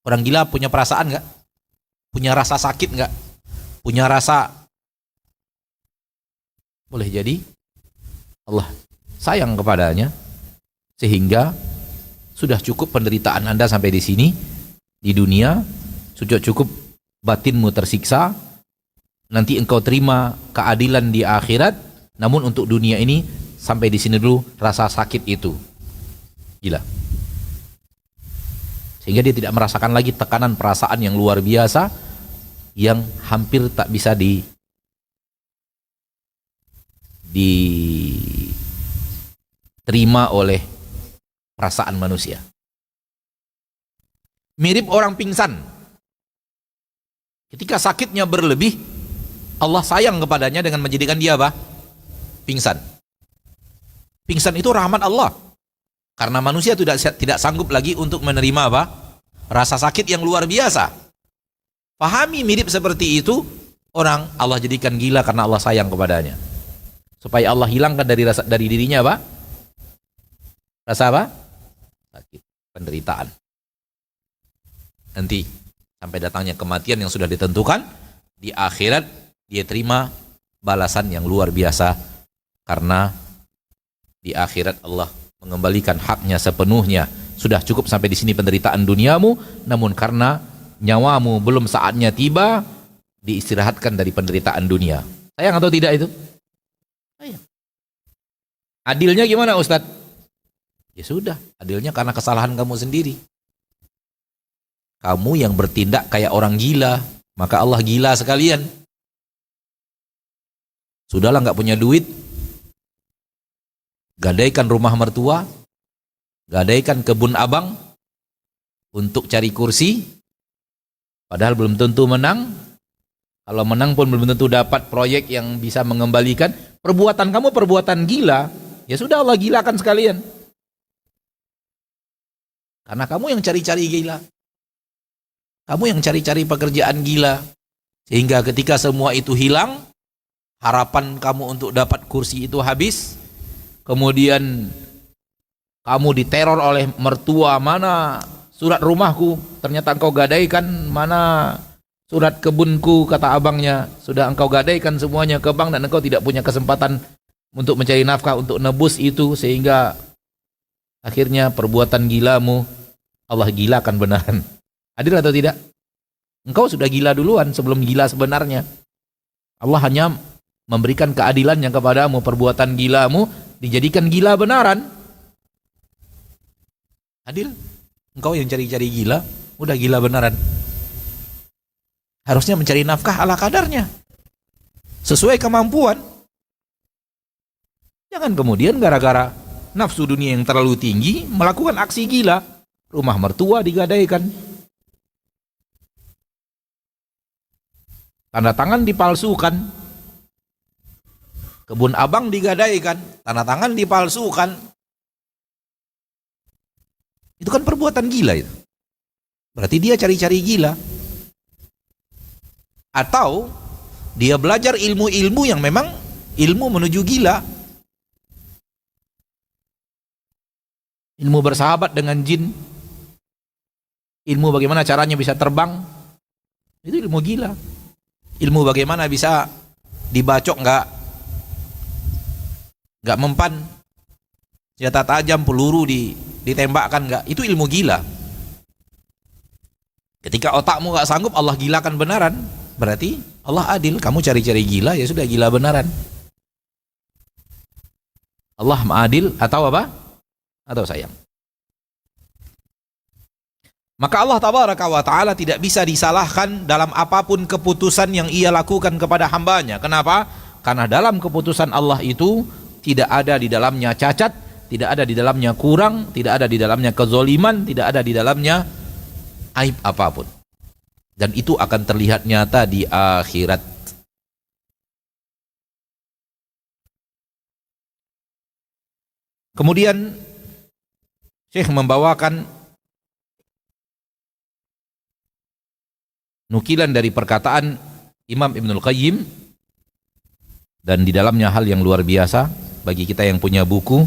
[SPEAKER 4] Orang gila punya perasaan nggak? Punya rasa sakit nggak? Punya rasa, boleh jadi Allah sayang kepadanya, sehingga sudah cukup penderitaan Anda sampai di sini di dunia, sudah cukup batinmu tersiksa. Nanti engkau terima keadilan di akhirat, namun untuk dunia ini sampai di sini dulu rasa sakit itu. Gila. Sehingga dia tidak merasakan lagi tekanan perasaan yang luar biasa yang hampir tak bisa diterima oleh perasaan manusia. Mirip orang pingsan. Ketika sakitnya berlebih, Allah sayang kepadanya dengan menjadikan dia apa? Pingsan. Pingsan itu rahmat Allah. Karena manusia tidak sanggup lagi untuk menerima apa? Rasa sakit yang luar biasa. Pahami mirip seperti itu, orang Allah jadikan gila karena Allah sayang kepadanya. Supaya Allah hilangkan dari dirinya apa? Rasa apa? Sakit, penderitaan. Nanti sampai datangnya kematian yang sudah ditentukan, di akhirat dia terima balasan yang luar biasa, karena di akhirat Allah mengembalikan haknya sepenuhnya. Sudah cukup sampai di sini penderitaan duniamu, namun karena nyawamu belum saatnya tiba, diistirahatkan dari penderitaan dunia. Sayang atau tidak itu? Sayang. Adilnya gimana Ustadz? Ya sudah, adilnya karena kesalahan kamu sendiri. Kamu yang bertindak kayak orang gila, maka Allah gila sekalian. Sudahlah nggak punya duit, gadaikan rumah mertua, gadaikan kebun abang untuk cari kursi, padahal belum tentu menang. Kalau menang pun belum tentu dapat proyek yang bisa mengembalikan. Perbuatan kamu perbuatan gila, ya sudah Allah gilakan sekalian. Karena kamu yang cari-cari gila. Kamu yang cari-cari pekerjaan gila. Sehingga ketika semua itu hilang, harapan kamu untuk dapat kursi itu habis. Kemudian kamu diteror oleh mertua, mana surat rumahku, ternyata engkau gadaikan, mana surat kebunku, kata abangnya, sudah engkau gadaikan semuanya ke bank dan engkau tidak punya kesempatan untuk mencari nafkah untuk nebus itu, sehingga akhirnya perbuatan gilamu Allah gilakan benaran. Adil atau tidak? Engkau sudah gila duluan sebelum gila sebenarnya. Allah hanya memberikan keadilannya kepadamu, perbuatan gilamu dijadikan gila benaran. Adil? Engkau yang cari-cari gila, udah gila benaran. Harusnya mencari nafkah ala kadarnya, sesuai kemampuan. Jangan kemudian gara-gara nafsu dunia yang terlalu tinggi melakukan aksi gila. Rumah mertua digadaikan, tanda tangan dipalsukan, kebun abang digadaikan, tanda tangan dipalsukan. Itu kan perbuatan gila itu. Berarti dia cari-cari gila. Atau dia belajar ilmu-ilmu yang memang ilmu menuju gila. Ilmu bersahabat dengan jin, ilmu bagaimana caranya bisa terbang, itu ilmu gila. Ilmu bagaimana bisa dibacok nggak mempan, senjata tajam peluru ditembakkan nggak, itu ilmu gila. Ketika otakmu nggak sanggup, Allah gilakan benaran, berarti Allah adil. Kamu cari-cari gila, ya sudah gila benaran. Allah adil atau apa? Atau sayang. Maka Allah tabaraka wa ta'ala tidak bisa disalahkan dalam apapun keputusan yang ia lakukan kepada hambanya. Kenapa? Karena dalam keputusan Allah itu tidak ada di dalamnya cacat, tidak ada di dalamnya kurang, tidak ada di dalamnya kezoliman, tidak ada di dalamnya aib apapun. Dan itu akan terlihat nyata di akhirat. Kemudian Syekh membawakan nukilan dari perkataan Imam Ibnul Qayyim, dan di dalamnya hal yang luar biasa bagi kita yang punya buku.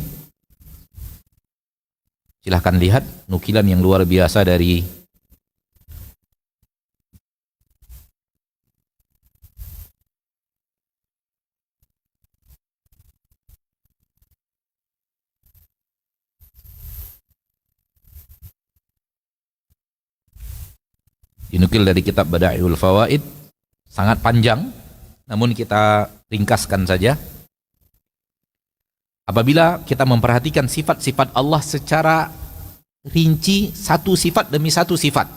[SPEAKER 4] Silahkan lihat nukilan yang luar biasa dari dinukil dari kitab Bada'iul Fawaid, sangat panjang namun kita ringkaskan saja. Apabila kita memperhatikan sifat-sifat Allah secara rinci, satu sifat demi satu sifat,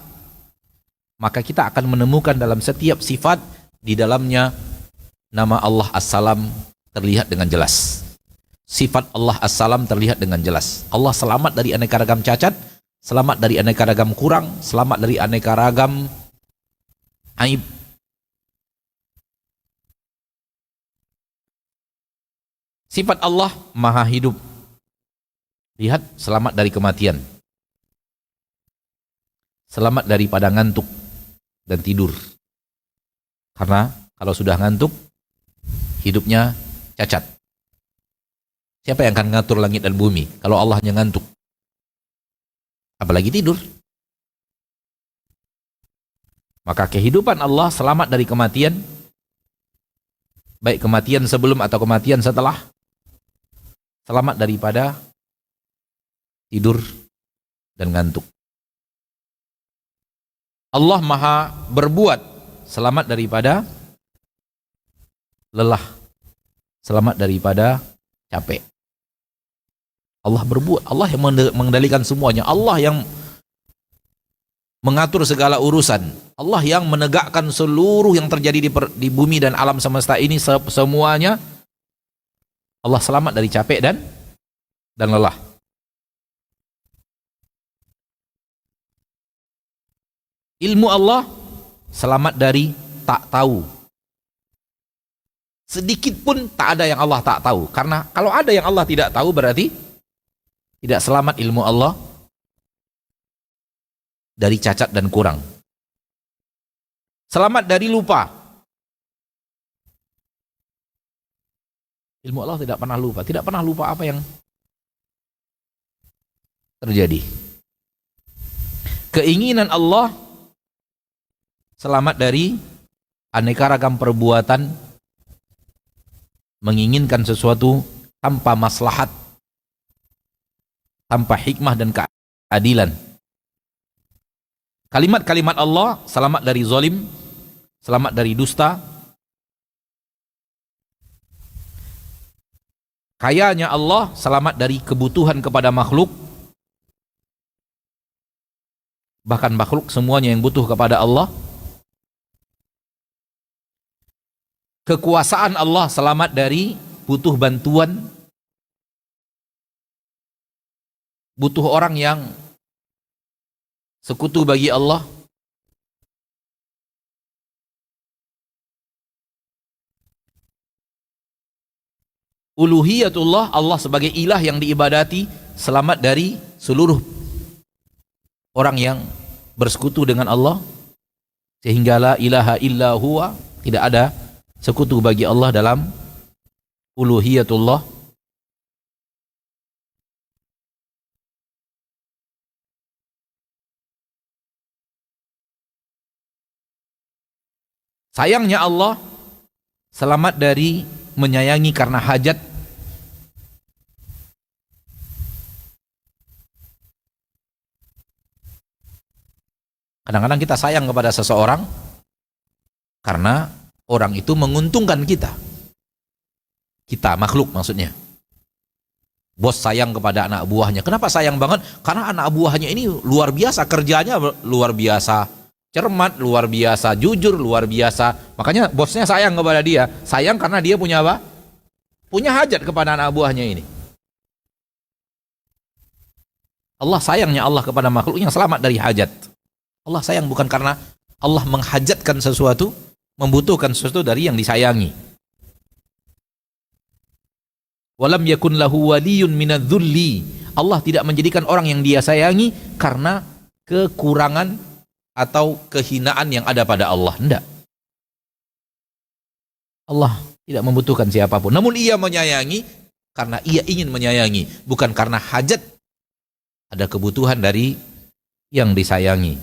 [SPEAKER 4] maka kita akan menemukan dalam setiap sifat di dalamnya nama Allah As-Salam terlihat dengan jelas. Sifat Allah As-Salam terlihat dengan jelas. Allah selamat dari aneka ragam cacat, selamat dari aneka ragam kurang, selamat dari aneka ragam aib. Sifat Allah maha hidup. Lihat, selamat dari kematian, selamat daripada ngantuk dan tidur. Karena kalau sudah ngantuk, hidupnya cacat. Siapa yang akan ngatur langit dan bumi kalau Allahnya ngantuk? Apalagi tidur. Maka kehidupan Allah selamat dari kematian, baik kematian sebelum atau kematian setelah, selamat daripada tidur dan ngantuk. Allah maha berbuat, selamat daripada lelah, selamat daripada capek. Allah berbuat, Allah yang mengendalikan semuanya, Allah yang mengatur segala urusan, Allah yang menegakkan seluruh yang terjadi di bumi dan alam semesta ini, semuanya Allah selamat dari capek dan lelah. Ilmu Allah selamat dari tak tahu. Sedikit pun tak ada yang Allah tak tahu. Karena kalau ada yang Allah tidak tahu berarti tidak selamat ilmu Allah dari cacat dan kurang. Selamat dari lupa. Ilmu Allah tidak pernah lupa. Tidak pernah lupa apa yang terjadi. Keinginan Allah selamat dari aneka ragam perbuatan menginginkan sesuatu tanpa maslahat, tanpa hikmah dan keadilan. Kalimat-kalimat Allah selamat dari zalim, selamat dari dusta. Kayanya Allah selamat dari kebutuhan kepada makhluk. Bahkan makhluk semuanya yang butuh kepada Allah. Kekuasaan Allah selamat dari butuh bantuan, butuh orang yang sekutu bagi Allah. Uluhiyatullah, Allah sebagai ilah yang diibadati, selamat dari seluruh orang yang bersekutu dengan Allah, sehingga la ilaha illa huwa, tidak ada sekutu bagi Allah dalam uluhiyatullah. Sayangnya Allah selamat dari menyayangi karena hajat. Kadang-kadang kita sayang kepada seseorang karena orang itu menguntungkan kita. Kita, makhluk maksudnya. Bos sayang kepada anak buahnya. Kenapa sayang banget? Karena anak buahnya ini luar biasa, kerjanya luar biasa, cermat, luar biasa, jujur, luar biasa. Makanya bosnya sayang kepada dia. Sayang karena dia punya apa? Punya hajat kepada anak buahnya ini. Allah sayangnya Allah kepada makhluk yang selamat dari hajat. Allah sayang bukan karena Allah menghajatkan sesuatu, membutuhkan sesuatu dari yang disayangi. Walam yakun lahu waliyun minadz-dzulli. Allah tidak menjadikan orang yang dia sayangi karena kekurangan atau kehinaan yang ada pada Allah. Tidak. Allah tidak membutuhkan siapapun. Namun ia menyayangi karena ia ingin menyayangi, bukan karena hajat ada kebutuhan dari yang disayangi.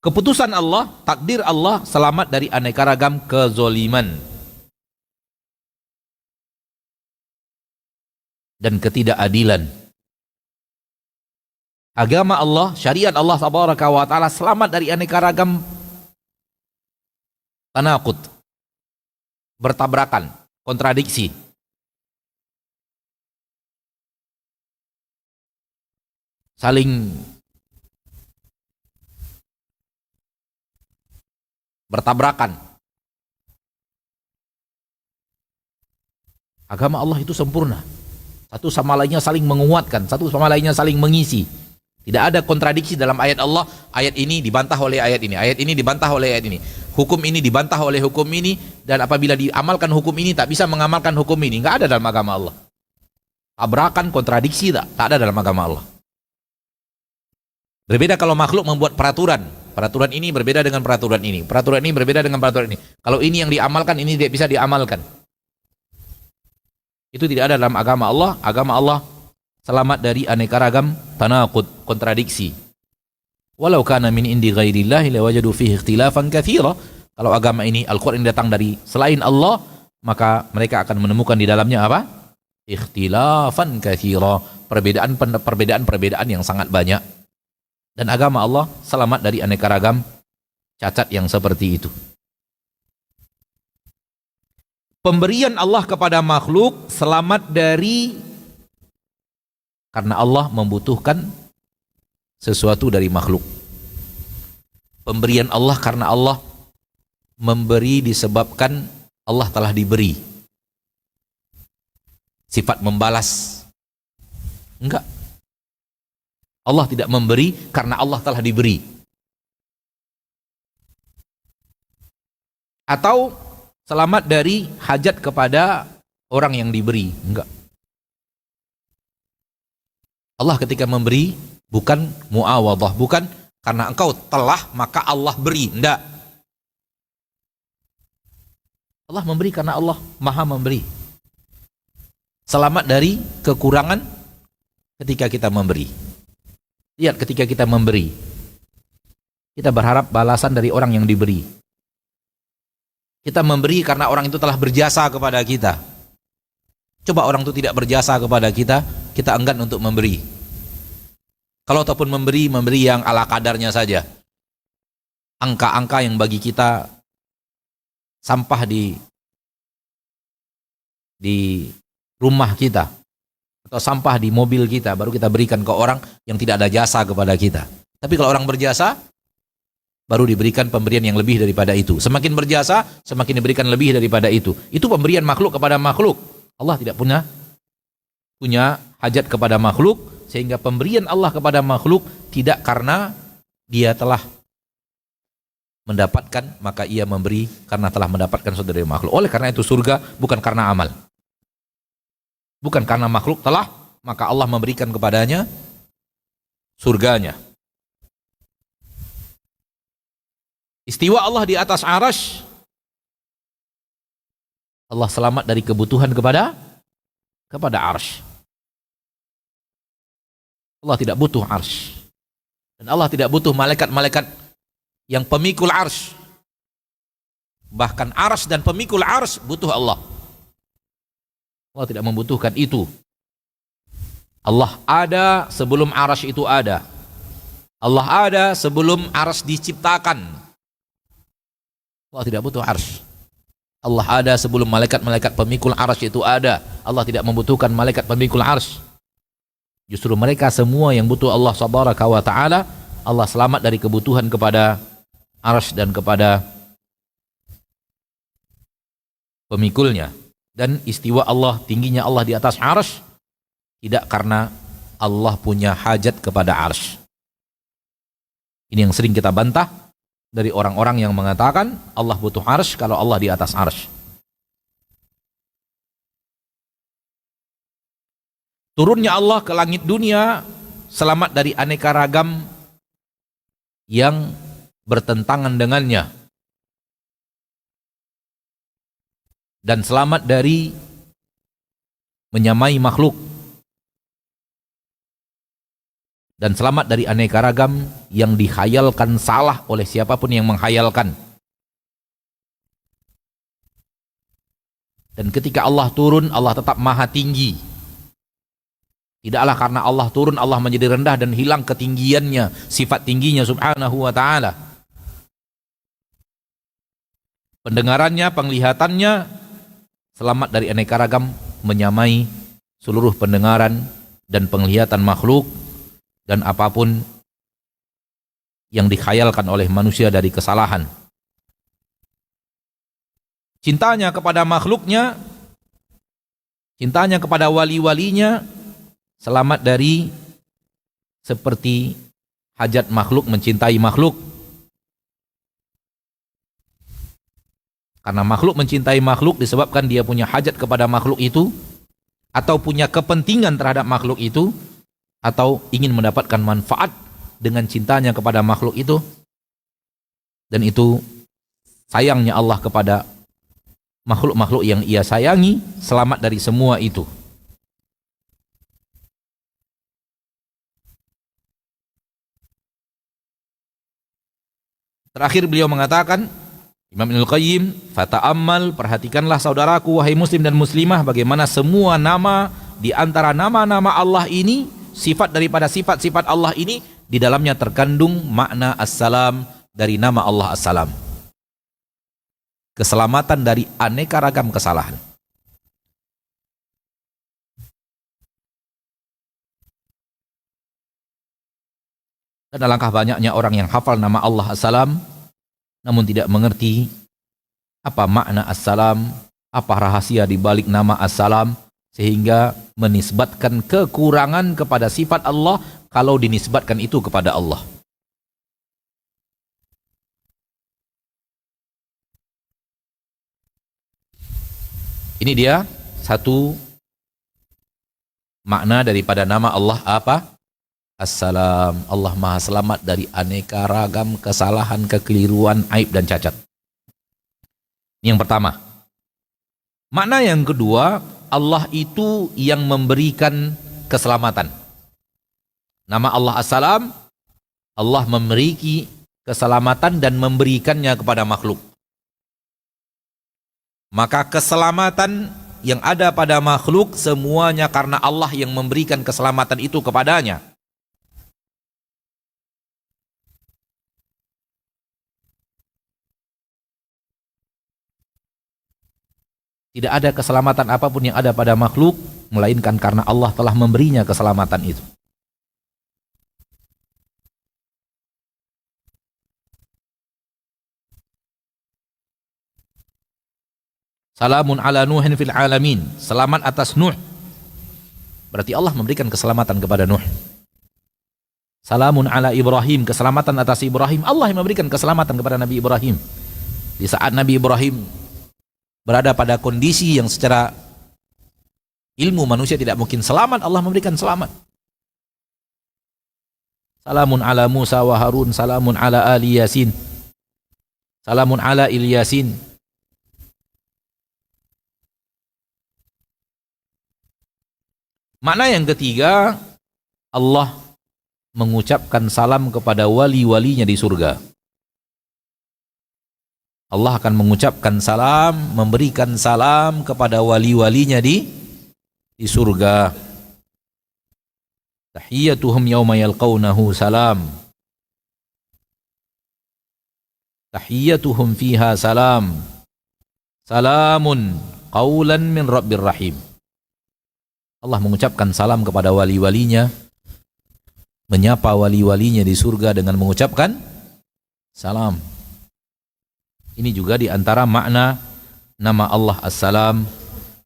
[SPEAKER 4] Keputusan Allah, takdir Allah selamat dari aneka ragam kezoliman dan ketidakadilan. Agama Allah, syariat Allah tabaraka wa taala selamat dari aneka ragam tanaqud, bertabrakan, kontradiksi. Saling bertabrakan. Agama Allah itu sempurna. Satu sama lainnya saling menguatkan, satu sama lainnya saling mengisi. Tidak ada kontradiksi dalam ayat Allah. Ayat ini dibantah oleh ayat ini, ayat ini dibantah oleh ayat ini. Hukum ini dibantah oleh hukum ini, dan apabila diamalkan hukum ini tak bisa mengamalkan hukum ini. Enggak ada dalam agama Allah. Tabrakan, kontradiksi tak ada dalam agama Allah. Berbeda kalau makhluk membuat peraturan. Peraturan ini berbeda dengan peraturan ini. Peraturan ini berbeda dengan peraturan ini. Kalau ini yang diamalkan, ini tidak bisa diamalkan. Itu tidak ada dalam agama Allah. Agama Allah selamat dari aneka ragam tanaqud, kontradiksi. Walau kana min indi ghairillahi lawajadu fihi ikhtilafan katsira. Kalau agama ini, Al-Qur'an datang dari selain Allah, maka mereka akan menemukan di dalamnya apa? Ikhtilafan katsira. Perbedaan yang sangat banyak. Dan agama Allah selamat dari aneka ragam cacat yang seperti itu. Pemberian Allah kepada makhluk selamat dari karena Allah membutuhkan sesuatu dari makhluk. Pemberian Allah karena Allah memberi disebabkan Allah telah diberi. Sifat membalas. Enggak. Allah tidak memberi karena Allah telah diberi. Atau selamat dari hajat kepada orang yang diberi. Enggak. Allah ketika memberi bukan muawadhah, bukan karena engkau telah maka Allah beri. Enggak. Allah memberi karena Allah Maha memberi. Selamat dari kekurangan ketika kita memberi. Lihat ketika kita memberi, kita berharap balasan dari orang yang diberi. Kita memberi karena orang itu telah berjasa kepada kita. Coba orang itu tidak berjasa kepada kita, kita enggan untuk memberi. Kalau ataupun memberi yang ala kadarnya saja. Angka-angka yang bagi kita sampah di rumah kita, atau sampah di mobil kita, baru kita berikan ke orang yang tidak ada jasa kepada kita. Tapi kalau orang berjasa, baru diberikan pemberian yang lebih daripada itu. Semakin berjasa, semakin diberikan lebih daripada itu. Itu pemberian makhluk kepada makhluk. Allah tidak punya hajat kepada makhluk, sehingga pemberian Allah kepada makhluk tidak karena dia telah mendapatkan, maka ia memberi karena telah mendapatkan sesuatu dari makhluk. Oleh karena itu surga bukan karena amal. Bukan karena makhluk telah, maka Allah memberikan kepadanya surganya. Istiwa Allah di atas arasy, Allah selamat dari kebutuhan kepada arsy. Allah tidak butuh arsy. Dan Allah tidak butuh malaikat-malaikat yang pemikul arsy. Bahkan arsy dan pemikul arsy butuh Allah. Allah tidak membutuhkan itu. Allah ada sebelum arsy itu ada. Allah ada sebelum arsy diciptakan. Allah tidak butuh arsy. Allah ada sebelum malaikat-malaikat pemikul arsy itu ada. Allah tidak membutuhkan malaikat pemikul arsy. Justru mereka semua yang butuh Allah Subhanahu wa taala, Allah selamat dari kebutuhan kepada arsy dan kepada pemikulnya. Dan istiwa Allah, tingginya Allah di atas arsy tidak karena Allah punya hajat kepada arsy. Ini yang sering kita bantah dari orang-orang yang mengatakan Allah butuh arsy kalau Allah di atas arsy. Turunnya Allah ke langit dunia selamat dari aneka ragam yang bertentangan dengannya, dan selamat dari menyamai makhluk, dan selamat dari aneka ragam yang dikhayalkan salah oleh siapapun yang menghayalkan. Dan ketika Allah turun, Allah tetap maha tinggi. Tidaklah karena Allah turun Allah menjadi rendah dan hilang ketinggiannya, sifat tingginya subhanahu wa ta'ala. Pendengarannya, penglihatannya selamat dari aneka ragam, menyamai seluruh pendengaran dan penglihatan makhluk dan apapun yang dikhayalkan oleh manusia dari kesalahan. Cintanya kepada makhluknya, cintanya kepada wali-walinya selamat dari seperti hajat makhluk mencintai makhluk. Karena makhluk mencintai makhluk disebabkan dia punya hajat kepada makhluk itu, atau punya kepentingan terhadap makhluk itu, atau ingin mendapatkan manfaat dengan cintanya kepada makhluk itu. Dan itu sayangnya Allah kepada makhluk-makhluk yang ia sayangi, selamat dari semua itu. Terakhir beliau mengatakan, Imam Ibnul Qayyim, fata'ammal, perhatikanlah saudaraku wahai muslim dan muslimah, bagaimana semua nama di antara nama-nama Allah ini, sifat daripada sifat-sifat Allah ini, di dalamnya terkandung makna as-salam dari nama Allah as-salam. Keselamatan dari aneka ragam kesalahan. Dan alangkah banyaknya orang yang hafal nama Allah as-salam namun tidak mengerti apa makna as-salam, apa rahasia di balik nama as-salam, sehingga menisbatkan kekurangan kepada sifat Allah kalau dinisbatkan itu kepada Allah. Ini dia satu makna daripada nama Allah apa? As-salam. Allah maha selamat dari aneka ragam kesalahan, kekeliruan, aib dan cacat. Ini yang pertama. Makna yang kedua, Allah itu yang memberikan keselamatan. Nama Allah As-salam, Allah memiliki keselamatan dan memberikannya kepada makhluk. Maka keselamatan yang ada pada makhluk semuanya karena Allah yang memberikan keselamatan itu kepadanya. Tidak ada keselamatan apapun yang ada pada makhluk melainkan karena Allah telah memberinya keselamatan itu. Salamun ala Nuhin fil alamin. Selamat atas Nuh. Berarti Allah memberikan keselamatan kepada Nuh. Salamun ala Ibrahim. Keselamatan atas Ibrahim. Allah yang memberikan keselamatan kepada Nabi Ibrahim. Di saat Nabi Ibrahim berada pada kondisi yang secara ilmu manusia tidak mungkin selamat, Allah memberikan selamat. Salamun ala Musa wa Harun. Salamun ala Ali Yasin. Salamun ala Ilyasin. Makna yang ketiga, Allah mengucapkan salam kepada wali-walinya di surga. Allah akan mengucapkan salam, memberikan salam kepada wali-walinya di surga. Tahiyyatuhum yawma yalqawnahu salam. Tahiyyatuhum fiha salam. Salamun qaulan min rabbir rahim. Allah mengucapkan salam kepada wali-walinya, menyapa wali-walinya di surga dengan mengucapkan salam. Ini juga di antara makna nama Allah As-Salam,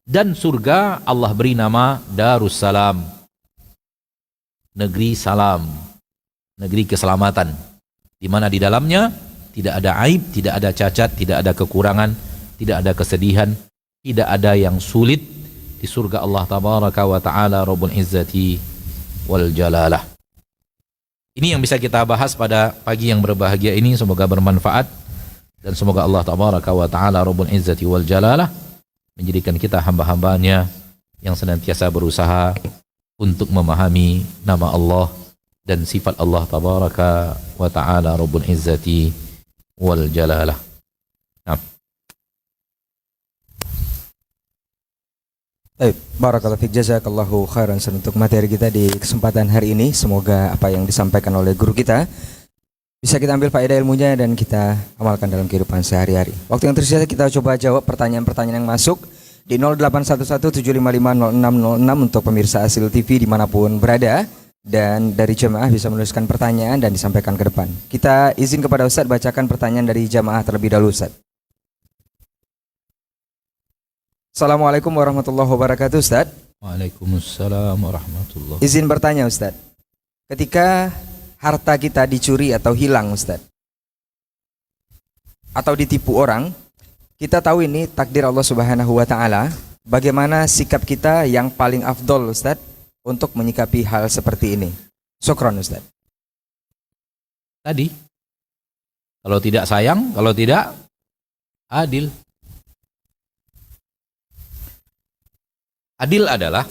[SPEAKER 4] dan surga Allah beri nama Darussalam, negeri salam, negeri keselamatan, di mana di dalamnya tidak ada aib, tidak ada cacat, tidak ada kekurangan, tidak ada kesedihan, tidak ada yang sulit. Di surga Allah Tabaraka wa Ta'ala Rabbul Izzati wal Jalalah. Ini yang bisa kita bahas pada pagi yang berbahagia ini. Semoga bermanfaat, dan semoga Allah Tabaraka wa Ta'ala Rabbul Izzati wal Jalalah menjadikan kita hamba-hambanya yang senantiasa berusaha untuk memahami nama Allah dan sifat Allah Tabaraka wa Ta'ala Rabbul Izzati wal Jalalah. Nah.
[SPEAKER 3] Baik, barakallahu fiik, jazakallahu khairan untuk materi kita di kesempatan hari ini. Semoga apa yang disampaikan oleh guru kita bisa kita ambil faedah ilmunya dan kita amalkan dalam kehidupan sehari-hari. Waktu yang tersisa kita coba jawab pertanyaan-pertanyaan yang masuk di 0811755606 untuk pemirsa Asil TV dimanapun berada, dan dari jamaah bisa menuliskan pertanyaan dan disampaikan ke depan. Kita izin kepada Ustadz bacakan pertanyaan dari jamaah terlebih dahulu, Ustadz. Assalamualaikum warahmatullahi wabarakatuh, Ustadz.
[SPEAKER 4] Waalaikumsalam warahmatullahi.
[SPEAKER 3] Izin bertanya, Ustadz. Ketika harta kita dicuri atau hilang, Ustadz, atau ditipu orang, kita tahu ini takdir Allah Subhanahu wa Ta'ala. Bagaimana sikap kita yang paling afdol, Ustadz, untuk menyikapi hal seperti ini? Syukran, Ustadz.
[SPEAKER 4] Tadi, kalau tidak sayang, kalau tidak adil. Adil adalah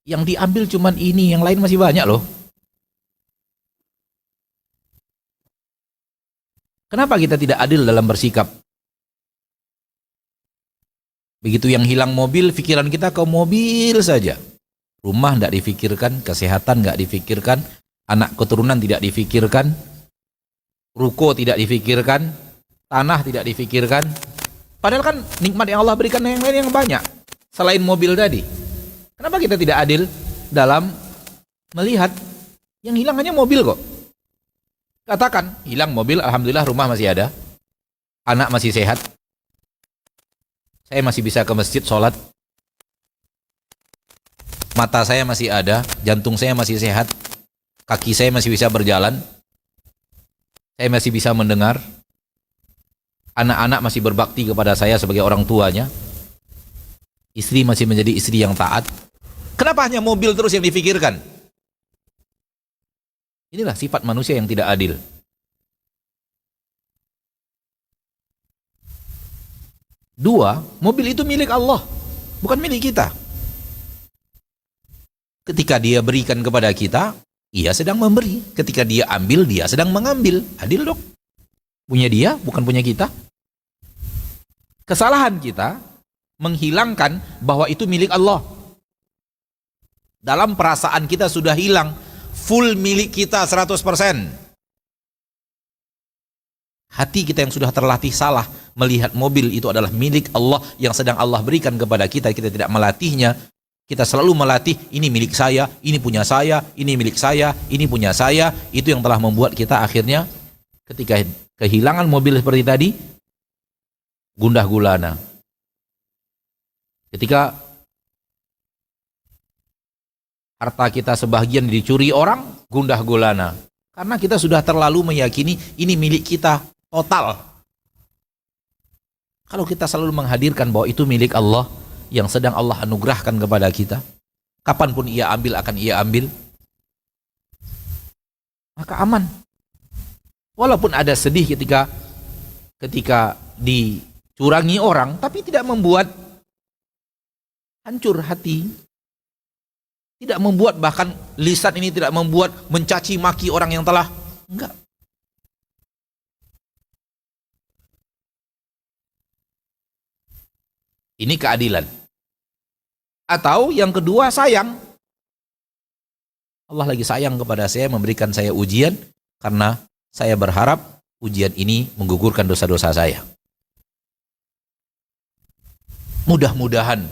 [SPEAKER 4] yang diambil cuman ini, yang lain masih banyak loh. Kenapa kita tidak adil dalam bersikap? Begitu yang hilang mobil, pikiran kita ke mobil saja. Rumah tidak difikirkan, kesehatan tidak difikirkan, anak keturunan tidak difikirkan, ruko tidak difikirkan, tanah tidak difikirkan. Padahal kan nikmat yang Allah berikan yang lain yang banyak selain mobil tadi. Kenapa kita tidak adil dalam melihat yang hilang hanya mobil kok? Katakan, hilang mobil, alhamdulillah rumah masih ada, anak masih sehat, saya masih bisa ke masjid sholat, mata saya masih ada, jantung saya masih sehat, kaki saya masih bisa berjalan, saya masih bisa mendengar, anak-anak masih berbakti kepada saya sebagai orang tuanya, istri masih menjadi istri yang taat. Kenapa hanya mobil terus yang difikirkan? Inilah sifat manusia yang tidak adil. Dua, mobil itu milik Allah, bukan milik kita. Ketika dia berikan kepada kita, ia sedang memberi. Ketika dia ambil, dia sedang mengambil. Adil dong. Punya dia, bukan punya kita. Kesalahan kita menghilangkan bahwa itu milik Allah. Dalam perasaan kita sudah hilang, full milik kita 100%. Hati kita yang sudah terlatih salah melihat mobil itu adalah milik Allah yang sedang Allah berikan kepada kita, kita tidak melatihnya. Kita selalu melatih, ini milik saya, ini punya saya, ini milik saya, ini punya saya. Itu yang telah membuat kita akhirnya ketika kehilangan mobil seperti tadi, gundah gulana. Ketika harta kita sebagian dicuri orang, gundah gulana. Karena kita sudah terlalu meyakini ini milik kita total. Kalau kita selalu menghadirkan bahwa itu milik Allah yang sedang Allah anugerahkan kepada kita, kapanpun ia ambil akan ia ambil, maka aman. Walaupun ada sedih ketika dicurangi orang, tapi tidak membuat hancur hati. Tidak membuat, bahkan lisan ini tidak membuat mencaci maki orang yang telah, enggak. Ini keadilan. Atau yang kedua, sayang. Allah lagi sayang kepada saya, memberikan saya ujian karena saya berharap ujian ini menggugurkan dosa-dosa saya. Mudah-mudahan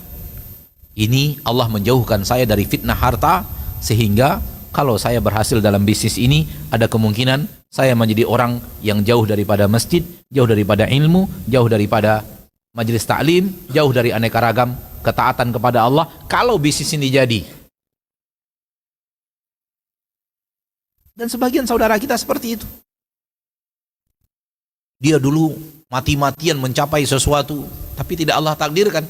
[SPEAKER 4] ini Allah menjauhkan saya dari fitnah harta, sehingga kalau saya berhasil dalam bisnis ini, ada kemungkinan saya menjadi orang yang jauh daripada masjid, jauh daripada ilmu, jauh daripada majelis taklim, jauh dari aneka ragam ketaatan kepada Allah, kalau bisnis ini jadi. Dan sebagian saudara kita seperti itu. Dia dulu mati-matian mencapai sesuatu, tapi tidak Allah takdirkan.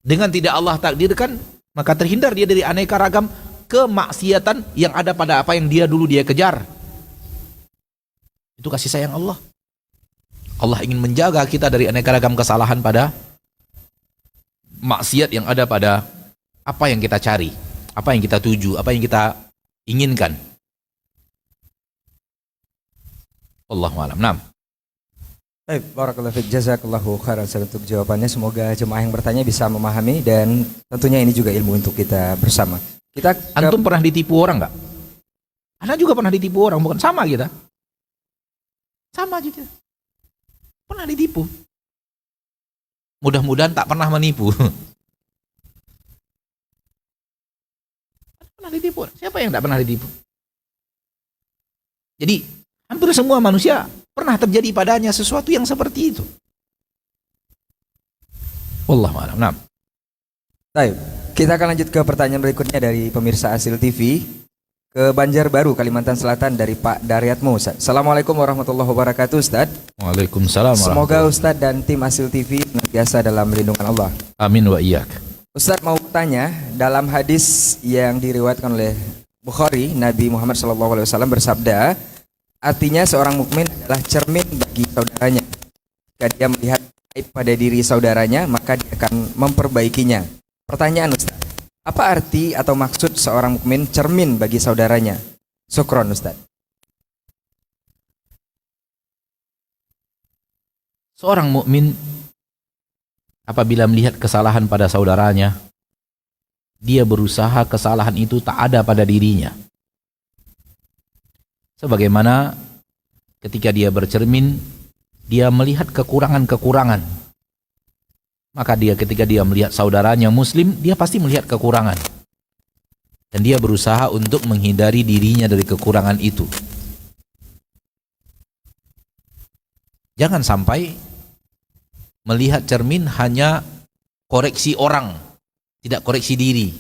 [SPEAKER 4] Dengan tidak Allah takdirkan, maka terhindar dia dari aneka ragam kemaksiatan yang ada pada apa yang dia kejar. Itu kasih sayang Allah. Allah ingin menjaga kita dari aneka ragam kesalahan pada maksiat yang ada pada apa yang kita cari, apa yang kita tuju, apa yang kita inginkan. Wallahu a'lam. Naam.
[SPEAKER 3] Baik, barakallahu fiik, jazakallahu khairan untuk jawabannya. Semoga jemaah yang bertanya bisa memahami dan tentunya ini juga ilmu untuk kita bersama.
[SPEAKER 4] Antum pernah ditipu orang enggak? Anda juga pernah ditipu orang, bukan? Sama kita. Sama juga. Pernah ditipu. Mudah-mudahan tak pernah menipu. Pernah ditipu. Siapa yang tak pernah ditipu? Jadi, hampir semua manusia pernah terjadi padanya sesuatu yang seperti itu. Wallahu a'lam. Nah.
[SPEAKER 3] Baik, kita akan lanjut ke pertanyaan berikutnya dari pemirsa Asil TV ke Banjarbaru, Kalimantan Selatan, dari Pak Daryatmo. Assalamualaikum warahmatullahi wabarakatuh, Ustaz.
[SPEAKER 4] Waalaikumsalam.
[SPEAKER 3] Semoga Ustaz dan tim Asil TV senantiasa dalam lindungan Allah.
[SPEAKER 4] Amin wa iyyak.
[SPEAKER 3] Ustaz mau bertanya, dalam hadis yang diriwayatkan oleh Bukhari, Nabi Muhammad SAW bersabda, artinya seorang mukmin adalah cermin bagi saudaranya. Jika dia melihat aib pada diri saudaranya, maka dia akan memperbaikinya. Pertanyaan Ustaz, apa arti atau maksud seorang mukmin cermin bagi saudaranya? Syukron Ustaz.
[SPEAKER 4] Seorang mukmin apabila melihat kesalahan pada saudaranya, dia berusaha kesalahan itu tak ada pada dirinya. Sebagaimana ketika dia bercermin, dia melihat kekurangan-kekurangan. Maka dia ketika dia melihat saudaranya muslim, dia pasti melihat kekurangan. Dan dia berusaha untuk menghindari dirinya dari kekurangan itu. Jangan sampai melihat cermin hanya koreksi orang, tidak koreksi diri.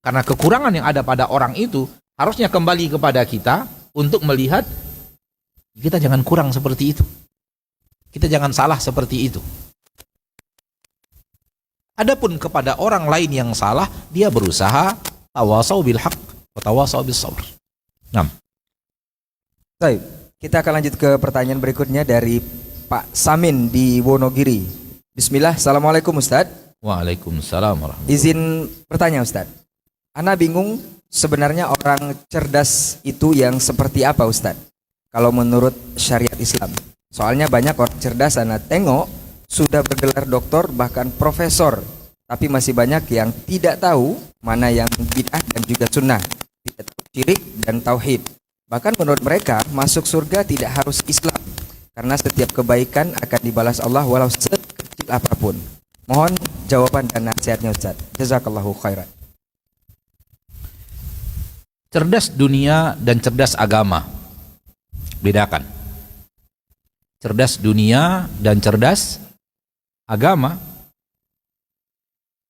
[SPEAKER 4] Karena kekurangan yang ada pada orang itu harusnya kembali kepada kita untuk melihat kita jangan kurang seperti itu. Kita jangan salah seperti itu. Adapun kepada orang lain yang salah, dia berusaha tawasau bil haq wa tawasau bis sabr. Nah.
[SPEAKER 3] Baik, kita akan lanjut ke pertanyaan berikutnya dari Pak Samin di Wonogiri. Bismillah, Assalamualaikum Ustaz.
[SPEAKER 4] Waalaikumsalam warahmatullahi.
[SPEAKER 3] Izin bertanya Ustaz. Ana bingung, sebenarnya orang cerdas itu yang seperti apa Ustaz? Kalau menurut syariat Islam. Soalnya banyak orang cerdas Ana tengok sudah bergelar doktor bahkan profesor, tapi masih banyak yang tidak tahu mana yang bid'ah dan juga sunnah, tidak tahu syirik dan tauhid. Bahkan menurut mereka masuk surga tidak harus Islam, karena setiap kebaikan akan dibalas Allah walau sekecil apapun. Mohon jawaban dan nasihatnya Ustaz. Jazakallahu khairan.
[SPEAKER 4] Cerdas dunia dan cerdas agama, bedakan. Cerdas dunia dan cerdas agama.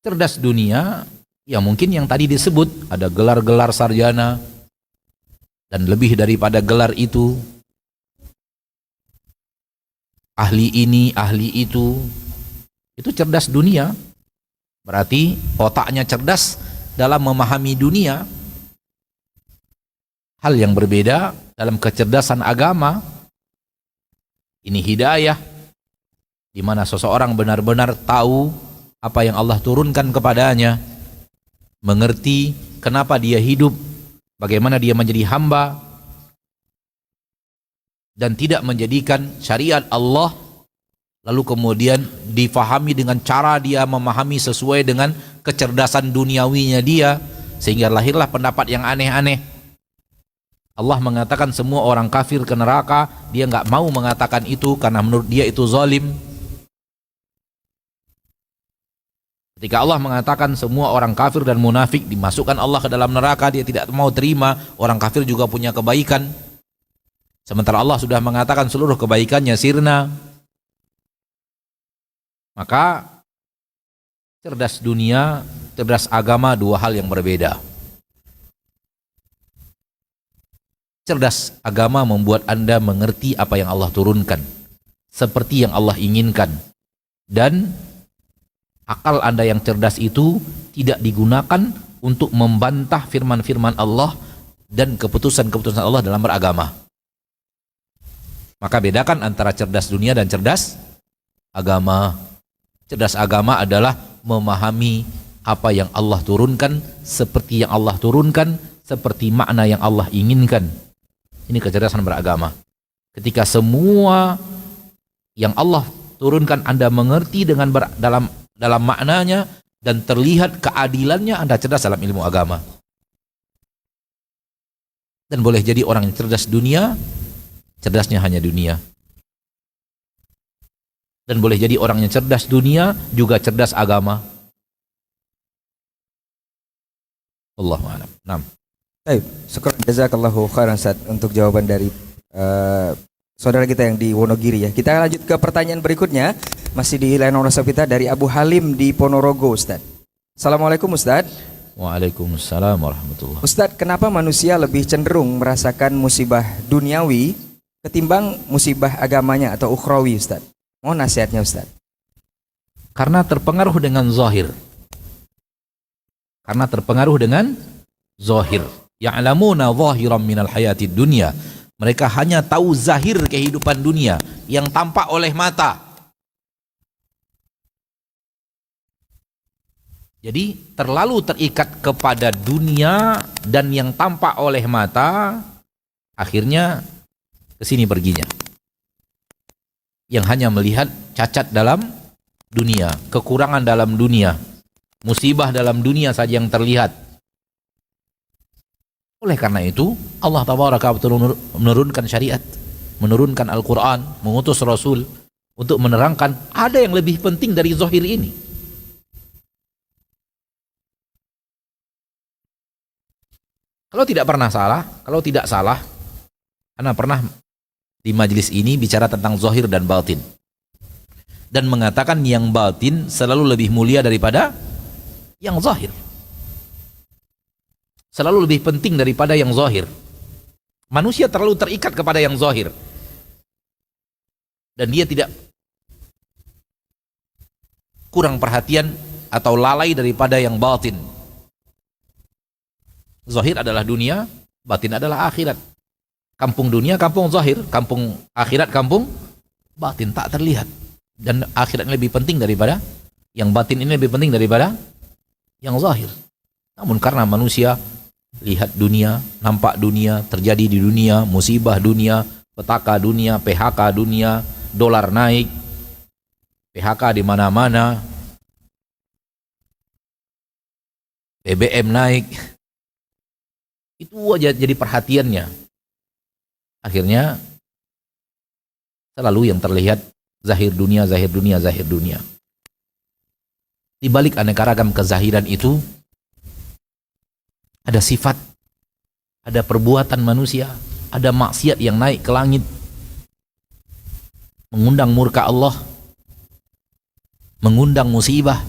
[SPEAKER 4] Cerdas dunia, ya mungkin yang tadi disebut, ada gelar-gelar sarjana, dan lebih daripada gelar itu, ahli ini, ahli itu cerdas dunia. Berarti otaknya cerdas dalam memahami dunia. Hal yang berbeda dalam kecerdasan agama, ini hidayah, di mana seseorang benar-benar tahu apa yang Allah turunkan kepadanya, mengerti kenapa dia hidup, bagaimana dia menjadi hamba, dan tidak menjadikan syariat Allah lalu kemudian difahami dengan cara dia memahami sesuai dengan kecerdasan duniawinya dia, sehingga lahirlah pendapat yang aneh-aneh. Allah mengatakan semua orang kafir ke neraka, dia nggak mau mengatakan itu karena menurut dia itu zalim. Ketika Allah mengatakan semua orang kafir dan munafik dimasukkan Allah ke dalam neraka, dia tidak mau terima. Orang kafir juga punya kebaikan, sementara Allah sudah mengatakan seluruh kebaikannya sirna. Maka cerdas dunia, cerdas agama, dua hal yang berbeda. Cerdas agama membuat Anda mengerti apa yang Allah turunkan, seperti yang Allah inginkan. Dan akal Anda yang cerdas itu tidak digunakan untuk membantah firman-firman Allah dan keputusan-keputusan Allah dalam beragama. Maka bedakan antara cerdas dunia dan cerdas agama. Cerdas agama adalah memahami apa yang Allah turunkan, seperti yang Allah turunkan, seperti makna yang Allah inginkan. Ini kecerdasan beragama. Ketika semua yang Allah turunkan Anda mengerti dengan dalam maknanya dan terlihat keadilannya, Anda cerdas dalam ilmu agama. Dan boleh jadi orang yang cerdas dunia, cerdasnya hanya dunia. Dan boleh jadi orang yang cerdas dunia juga cerdas agama. Allahu a'lam. Naam.
[SPEAKER 3] Baik, syukran jazakallahu khairan Ustaz untuk jawaban dari saudara kita yang di Wonogiri ya. Kita lanjut ke pertanyaan berikutnya, masih di line WhatsApp kita dari Abu Halim di Ponorogo, Ustaz. Assalamualaikum Ustaz.
[SPEAKER 4] Waalaikumsalam warahmatullahi.
[SPEAKER 3] Ustaz, kenapa manusia lebih cenderung merasakan musibah duniawi ketimbang musibah agamanya atau ukhrawi, Ustaz? Mohon nasihatnya, Ustaz.
[SPEAKER 4] Karena terpengaruh dengan zahir. Karena terpengaruh dengan zahir. Ya'lamuna zahiran minal hayatid dunya. Mereka hanya tahu zahir kehidupan dunia yang tampak oleh mata. Jadi terlalu terikat kepada dunia dan yang tampak oleh mata, akhirnya kesini perginya. Yang hanya melihat cacat dalam dunia, kekurangan dalam dunia, musibah dalam dunia saja yang terlihat. Oleh karena itu, Allah Tabaraka wa Ta'ala menurunkan syariat, menurunkan Al-Quran, mengutus Rasul untuk menerangkan ada yang lebih penting dari zahir ini. Kalau tidak salah, Ana pernah di majelis ini bicara tentang zahir dan batin. Dan mengatakan yang batin selalu lebih mulia daripada yang zahir. Selalu lebih penting daripada yang zahir. Manusia terlalu terikat kepada yang zahir. Dan dia tidak kurang perhatian atau lalai daripada yang batin. Zahir adalah dunia, batin adalah akhirat. Kampung dunia, kampung zahir. Kampung akhirat, kampung batin. Tak terlihat. Dan akhirat ini lebih penting daripada, yang batin ini lebih penting daripada yang zahir. Namun karena manusia lihat dunia, nampak dunia, terjadi di dunia, musibah dunia, petaka dunia, PHK dunia, dolar naik, PHK di mana-mana, BBM naik, itu aja jadi perhatiannya. Akhirnya selalu yang terlihat zahir dunia, zahir dunia, zahir dunia. Di balik aneka ragam kezahiran itu ada sifat, ada perbuatan manusia, ada maksiat yang naik ke langit, mengundang murka Allah, mengundang musibah.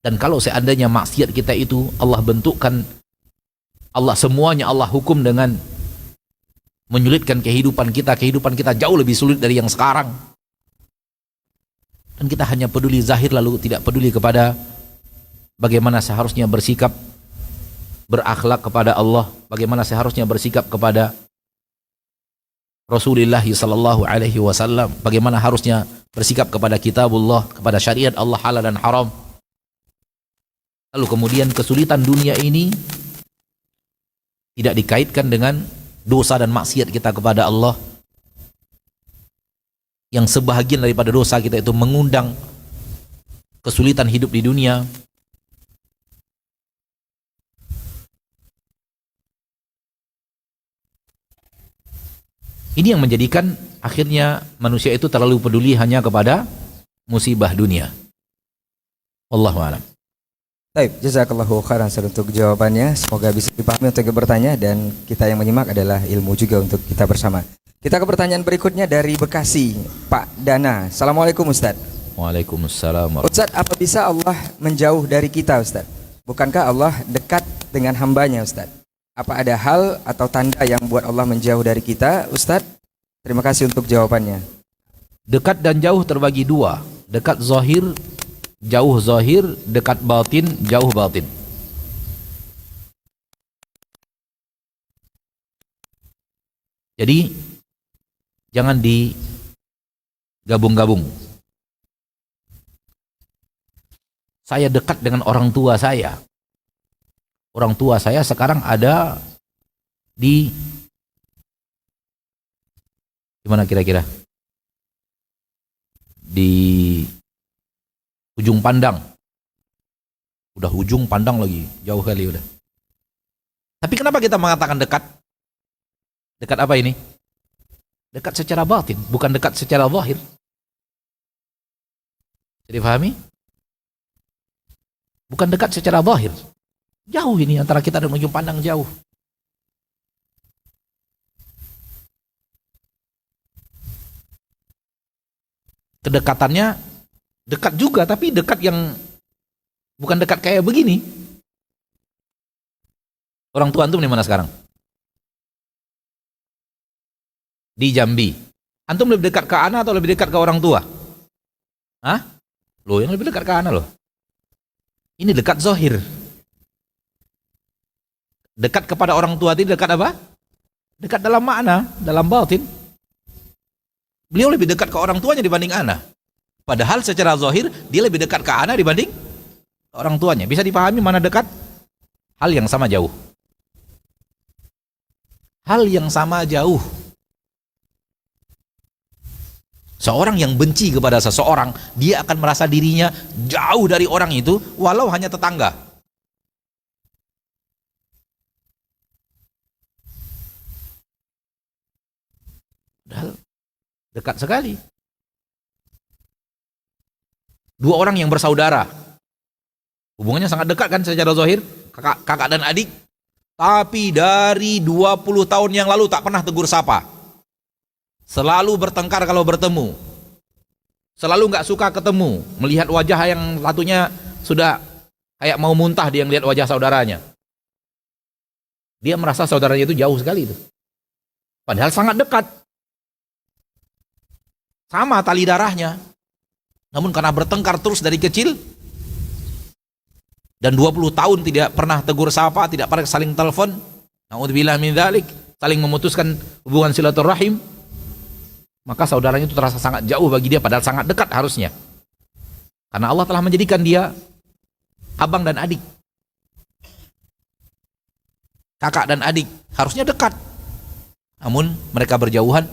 [SPEAKER 4] Dan kalau seandainya maksiat kita itu Allah bentukkan, Allah semuanya Allah hukum dengan menyulitkan kehidupan kita jauh lebih sulit dari yang sekarang. Dan kita hanya peduli zahir lalu tidak peduli kepada bagaimana seharusnya bersikap, berakhlak kepada Allah, bagaimana seharusnya bersikap kepada Rasulullah sallallahu alaihi wasallam, bagaimana harusnya bersikap kepada kitabullah, kepada syariat Allah halal dan haram. Lalu kemudian kesulitan dunia ini tidak dikaitkan dengan dosa dan maksiat kita kepada Allah, yang sebahagian daripada dosa kita itu mengundang kesulitan hidup di dunia. Ini yang menjadikan akhirnya manusia itu terlalu peduli hanya kepada musibah dunia. Wallahu a'lam.
[SPEAKER 3] Baik, jazakallahu khairan Ustaz untuk jawabannya. Semoga bisa dipahami untuk yang bertanya dan kita yang menyimak adalah ilmu juga untuk kita bersama. Kita ke pertanyaan berikutnya dari Bekasi, Pak Dana. Assalamualaikum Ustaz.
[SPEAKER 4] Waalaikumsalam.
[SPEAKER 3] Ustaz, apa bisa Allah menjauh dari kita Ustaz? Bukankah Allah dekat dengan hambanya Ustaz? Apa ada hal atau tanda yang buat Allah menjauh dari kita Ustaz? Terima kasih untuk jawabannya.
[SPEAKER 4] Dekat dan jauh terbagi dua. Dekat zahir, jauh zahir. Dekat batin, jauh batin. Jadi jangan digabung-gabung. Saya dekat dengan orang tua saya. Orang tua saya sekarang ada di mana kira-kira? Di ujung pandang. Udah ujung pandang lagi, jauh kali udah. Tapi kenapa kita mengatakan dekat? Dekat apa ini? Dekat secara batin, bukan dekat secara zahir. Jadi pahami? Bukan dekat secara zahir. Jauh ini antara kita dan ujung pandang jauh. Kedekatannya dekat juga, tapi dekat yang bukan dekat kayak begini. Orang tua antum di mana sekarang? Di Jambi. Antum lebih dekat ke ana atau lebih dekat ke orang tua? Hah? Loh, yang lebih dekat ke ana loh. Ini dekat zahir. Dekat kepada orang tua itu dekat apa? Dekat dalam makna, dalam batin. Beliau lebih dekat ke orang tuanya dibanding ana. Padahal secara zahir dia lebih dekat ke ana dibanding orang tuanya. Bisa dipahami mana dekat? Hal yang sama jauh. Hal yang sama jauh. Seorang yang benci kepada seseorang, dia akan merasa dirinya jauh dari orang itu walau hanya tetangga. Padahal dekat sekali. Dua orang yang bersaudara, hubungannya sangat dekat kan secara zahir, kakak dan adik. Tapi dari 20 tahun yang lalu tak pernah tegur sapa. Selalu bertengkar kalau bertemu. Selalu nggak suka ketemu, melihat wajah yang satunya sudah kayak mau muntah dia melihat wajah saudaranya. Dia merasa saudaranya itu jauh sekali itu. Padahal sangat dekat. Sama tali darahnya. Namun karena bertengkar terus dari kecil dan 20 tahun tidak pernah tegur sapa, tidak pernah saling telepon, naudzubillah min dzalik, saling memutuskan hubungan silaturahim, maka saudaranya itu terasa sangat jauh bagi dia padahal sangat dekat harusnya. Karena Allah telah menjadikan dia abang dan adik. Kakak dan adik harusnya dekat. Namun mereka berjauhan.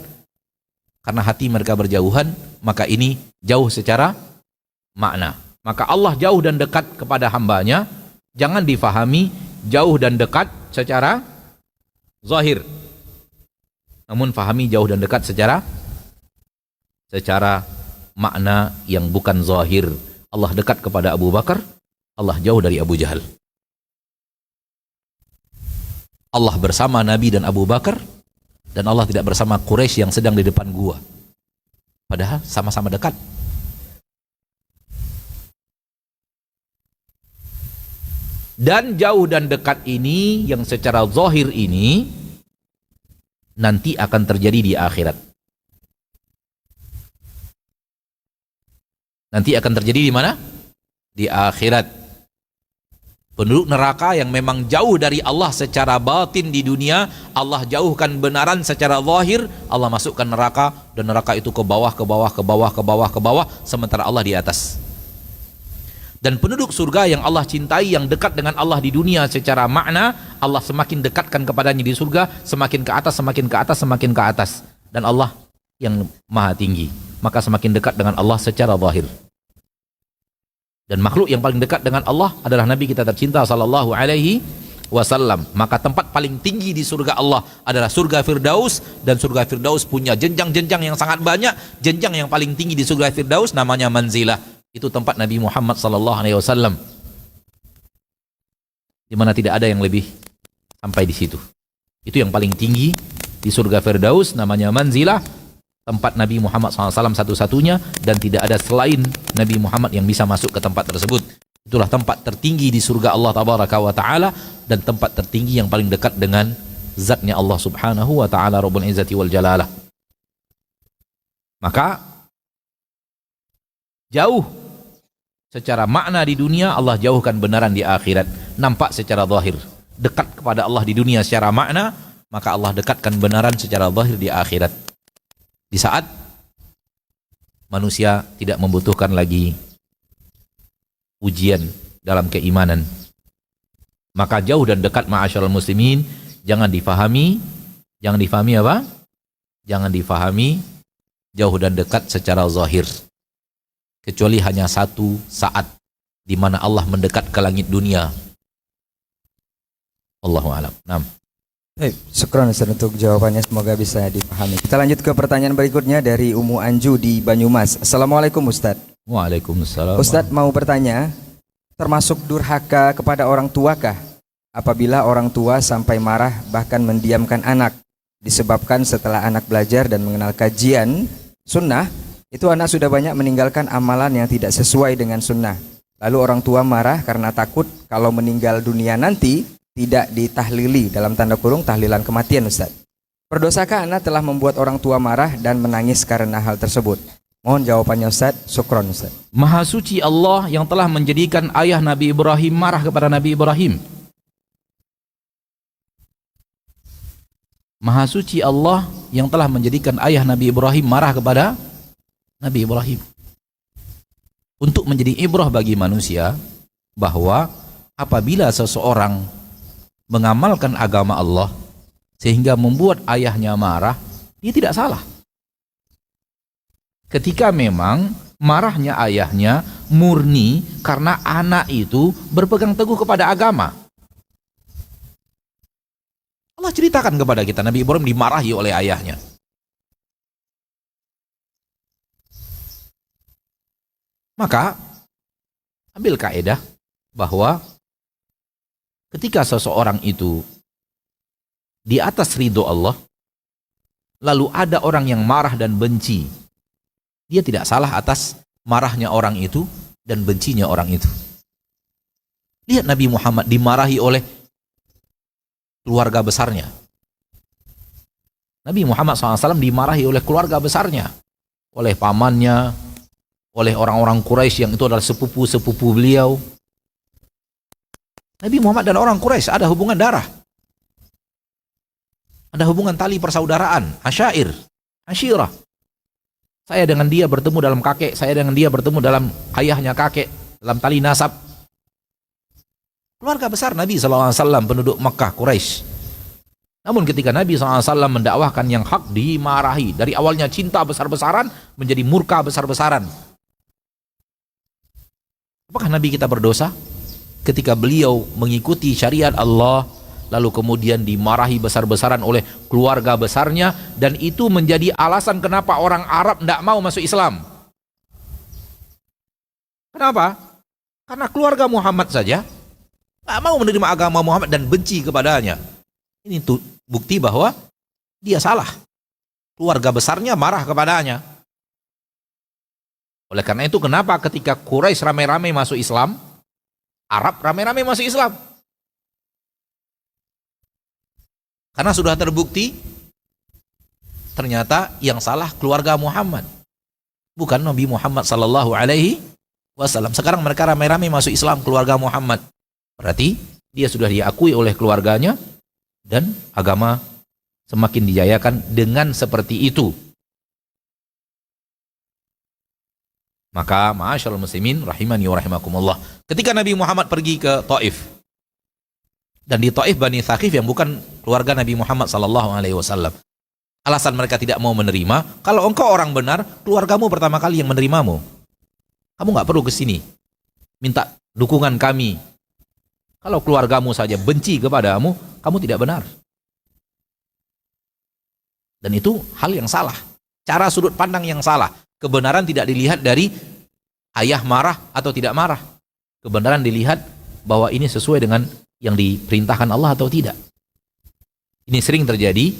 [SPEAKER 4] Karena hati mereka berjauhan, maka ini jauh secara makna. Maka Allah jauh dan dekat kepada hambanya, jangan difahami jauh dan dekat secara zahir. Namun fahami jauh dan dekat secara makna yang bukan zahir. Allah dekat kepada Abu Bakar, Allah jauh dari Abu Jahal. Allah bersama Nabi dan Abu Bakar, dan Allah tidak bersama Quraisy yang sedang di depan gua. Padahal sama-sama dekat. Dan jauh dan dekat ini, yang secara zahir ini, nanti akan terjadi di akhirat. Nanti akan terjadi di mana? Di akhirat. Penduduk neraka yang memang jauh dari Allah secara batin di dunia, Allah jauhkan benaran secara zahir, Allah masukkan neraka, dan neraka itu ke bawah, ke bawah, ke bawah, ke bawah, ke bawah, sementara Allah di atas. Dan penduduk surga yang Allah cintai, yang dekat dengan Allah di dunia secara makna, Allah semakin dekatkan kepadanya di surga, semakin ke atas, semakin ke atas, semakin ke atas. Dan Allah yang maha tinggi, maka semakin dekat dengan Allah secara zahir. Dan makhluk yang paling dekat dengan Allah adalah Nabi kita tercinta sallallahu alaihi wasallam. Maka tempat paling tinggi di surga Allah adalah surga Firdaus, dan surga Firdaus punya jenjang-jenjang yang sangat banyak. Jenjang yang paling tinggi di surga Firdaus namanya manzilah, Itu tempat Nabi Muhammad sallallahu alaihi wasallam. Di mana tidak ada yang lebih sampai di situ. Itu yang paling tinggi di surga Firdaus, namanya manzilah, tempat Nabi Muhammad SAW satu-satunya, dan tidak ada selain Nabi Muhammad yang bisa masuk ke tempat tersebut. Itulah tempat tertinggi di surga Allah Tabaraka wa Ta'ala, dan tempat tertinggi yang paling dekat dengan zatnya Allah Subhanahu wa Ta'ala Rabbul Izzati wal Jalalah. Maka jauh secara makna di dunia, Allah jauhkan benaran di akhirat. Nampak secara zahir dekat kepada Allah di dunia secara makna, maka Allah dekatkan benaran secara zahir di akhirat. Di saat manusia tidak membutuhkan lagi ujian dalam keimanan, maka jauh dan dekat ma'asyiral muslimin jangan difahami apa? Jangan difahami jauh dan dekat secara zahir, kecuali hanya satu saat di mana Allah mendekat ke langit dunia. Allahu a'lam. Naam.
[SPEAKER 3] Baik, syukran Ustaz untuk jawabannya, semoga bisa dipahami. Kita lanjut ke pertanyaan berikutnya dari Umu Anju di Banyumas. Assalamualaikum Ustaz.
[SPEAKER 4] Waalaikumsalam.
[SPEAKER 3] Ustaz mau bertanya, termasuk durhaka kepada orang tuakah apabila orang tua sampai marah bahkan mendiamkan anak, disebabkan setelah anak belajar dan mengenal kajian sunnah, itu anak sudah banyak meninggalkan amalan yang tidak sesuai dengan sunnah. Lalu orang tua marah karena takut kalau meninggal dunia nanti tidak ditahlili, dalam tanda kurung tahlilan kematian Ustaz. Berdosakah anak telah membuat orang tua marah dan menangis karena hal tersebut? Mohon jawabannya Ustaz. Syukron Ustaz.
[SPEAKER 4] Maha suci Allah yang telah menjadikan ayah Nabi Ibrahim marah kepada Nabi Ibrahim. Maha suci Allah yang telah menjadikan ayah Nabi Ibrahim marah kepada Nabi Ibrahim. Untuk menjadi ibrah bagi manusia bahwa apabila seseorang mengamalkan agama Allah sehingga membuat ayahnya marah, dia tidak salah. Ketika memang marahnya ayahnya murni karena anak itu berpegang teguh kepada agama. Allah ceritakan kepada kita, Nabi Ibrahim dimarahi oleh ayahnya. Maka ambil kaidah bahwa ketika seseorang itu di atas ridho Allah, lalu ada orang yang marah dan benci, dia tidak salah atas marahnya orang itu dan bencinya orang itu. Lihat Nabi Muhammad dimarahi oleh keluarga besarnya. Nabi Muhammad SAW dimarahi oleh keluarga besarnya, oleh pamannya, oleh orang-orang Quraisy yang itu adalah sepupu-sepupu beliau. Nabi Muhammad dan orang Quraisy ada hubungan darah. Ada hubungan tali persaudaraan, asyair, asyirah. Saya dengan dia bertemu dalam kakek, saya dengan dia bertemu dalam ayahnya kakek, dalam tali nasab. Keluarga besar Nabi SAW, penduduk Makkah, Quraisy. Namun ketika Nabi SAW mendakwahkan yang hak, dimarahi. Dari awalnya cinta besar-besaran menjadi murka besar-besaran. Apakah Nabi kita berdosa? Ketika beliau mengikuti syariat Allah, lalu kemudian dimarahi besar-besaran oleh keluarga besarnya, dan itu menjadi alasan kenapa orang Arab tidak mau masuk Islam. Kenapa? Karena keluarga Muhammad saja tidak mau menerima agama Muhammad dan benci kepadanya. Ini tuh bukti bahwa dia salah. Keluarga besarnya marah kepadanya. Oleh karena itu kenapa ketika Quraisy ramai-ramai masuk Islam, Arab ramai-ramai masuk Islam? Karena sudah terbukti ternyata yang salah keluarga Muhammad, bukan Nabi Muhammad sallallahu alaihi wasallam. Sekarang mereka ramai-ramai masuk Islam, keluarga Muhammad. Berarti dia sudah diakui oleh keluarganya dan agama semakin dijayakan dengan seperti itu. Maka ma'asyiral muslimin rahimani wa rahimakumullah, ketika Nabi Muhammad pergi ke Taif, dan di Taif Bani Thaqif yang bukan keluarga Nabi Muhammad sallallahu alaihi wasallam, alasan mereka tidak mau menerima, kalau engkau orang benar, keluargamu pertama kali yang menerimamu. Kamu nggak perlu ke sini minta dukungan kami. Kalau keluargamu saja benci kepadamu, kamu tidak benar. Dan itu hal yang salah, cara sudut pandang yang salah. Kebenaran tidak dilihat dari Ayah marah atau tidak marah. Kebenaran dilihat bahwa ini sesuai dengan yang diperintahkan Allah atau tidak. Ini sering terjadi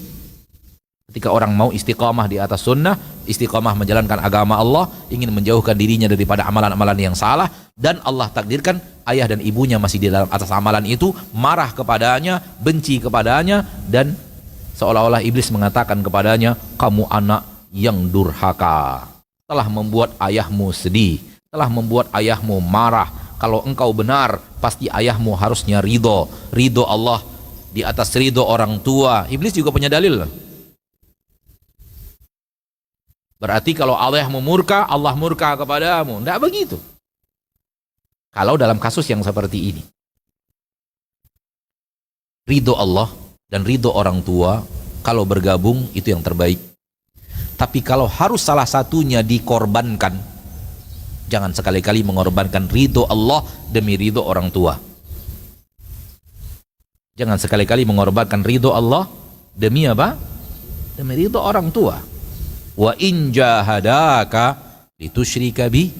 [SPEAKER 4] ketika orang mau istiqamah di atas sunnah, istiqamah menjalankan agama Allah, ingin menjauhkan dirinya daripada amalan-amalan yang salah, dan Allah takdirkan ayah dan ibunya masih di dalam atas amalan itu, marah kepadanya, benci kepadanya, dan seolah-olah iblis mengatakan kepadanya, kamu anak yang durhaka, telah membuat ayahmu sedih, telah membuat ayahmu marah. Kalau engkau benar, pasti ayahmu harusnya ridho Allah di atas ridho orang tua. Iblis juga punya dalil. Berarti kalau ayahmu murka, Allah murka kepadamu. Tidak begitu. Kalau dalam kasus yang seperti ini, ridho Allah dan ridho orang tua kalau bergabung itu yang terbaik. Tapi kalau harus salah satunya dikorbankan, jangan sekali-kali mengorbankan ridho Allah demi ridho orang tua. Jangan sekali-kali mengorbankan ridho Allah demi apa? Demi ridho orang tua. Wa in jahadaka litusyrika bi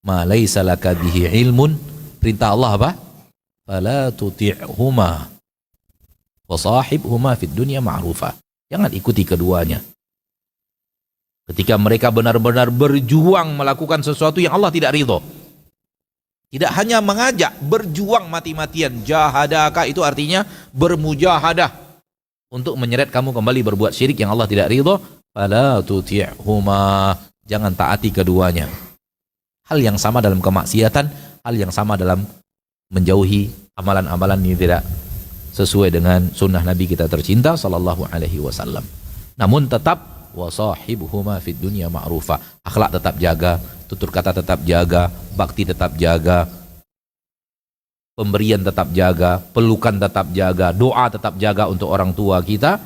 [SPEAKER 4] ma laysa laka bihi ilmun, perintah Allah apa? Fala tuti'huma wa sahibhuma fid dunya ma'rufa. Jangan ikuti keduanya. Ketika mereka benar-benar berjuang melakukan sesuatu yang Allah tidak ridho. Tidak hanya mengajak, berjuang mati-matian. Jahadaka itu artinya bermujahadah untuk menyeret kamu kembali berbuat syirik yang Allah tidak ridho. Fala tuti'huma, jangan taati keduanya. Hal yang sama dalam kemaksiatan, hal yang sama dalam menjauhi amalan-amalan yang tidak sesuai dengan sunnah Nabi kita tercinta sallallahu alaihi wasallam. Namun tetap wasahibuhuma fid dunya ma'rufa, akhlak tetap jaga, tutur kata tetap jaga, bakti tetap jaga, pemberian tetap jaga, pelukan tetap jaga, doa tetap jaga untuk orang tua kita.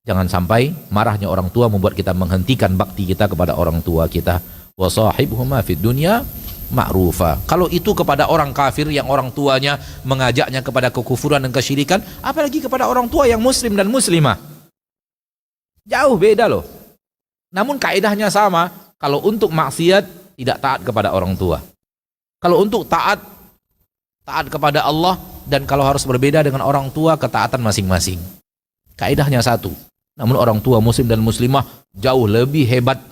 [SPEAKER 4] Jangan sampai marahnya orang tua membuat kita menghentikan bakti kita kepada orang tua kita. Wasahibuhuma fid dunya ma'rufa. Kalau itu kepada orang kafir yang orang tuanya mengajaknya kepada kekufuran dan kesyirikan, apalagi kepada orang tua yang muslim dan muslimah. Jauh beda loh. Namun kaidahnya sama. Kalau untuk maksiat tidak taat kepada orang tua. Kalau untuk taat kepada Allah, dan kalau harus berbeda dengan orang tua, ketaatan masing-masing. Kaidahnya satu. Namun orang tua muslim dan muslimah jauh lebih hebat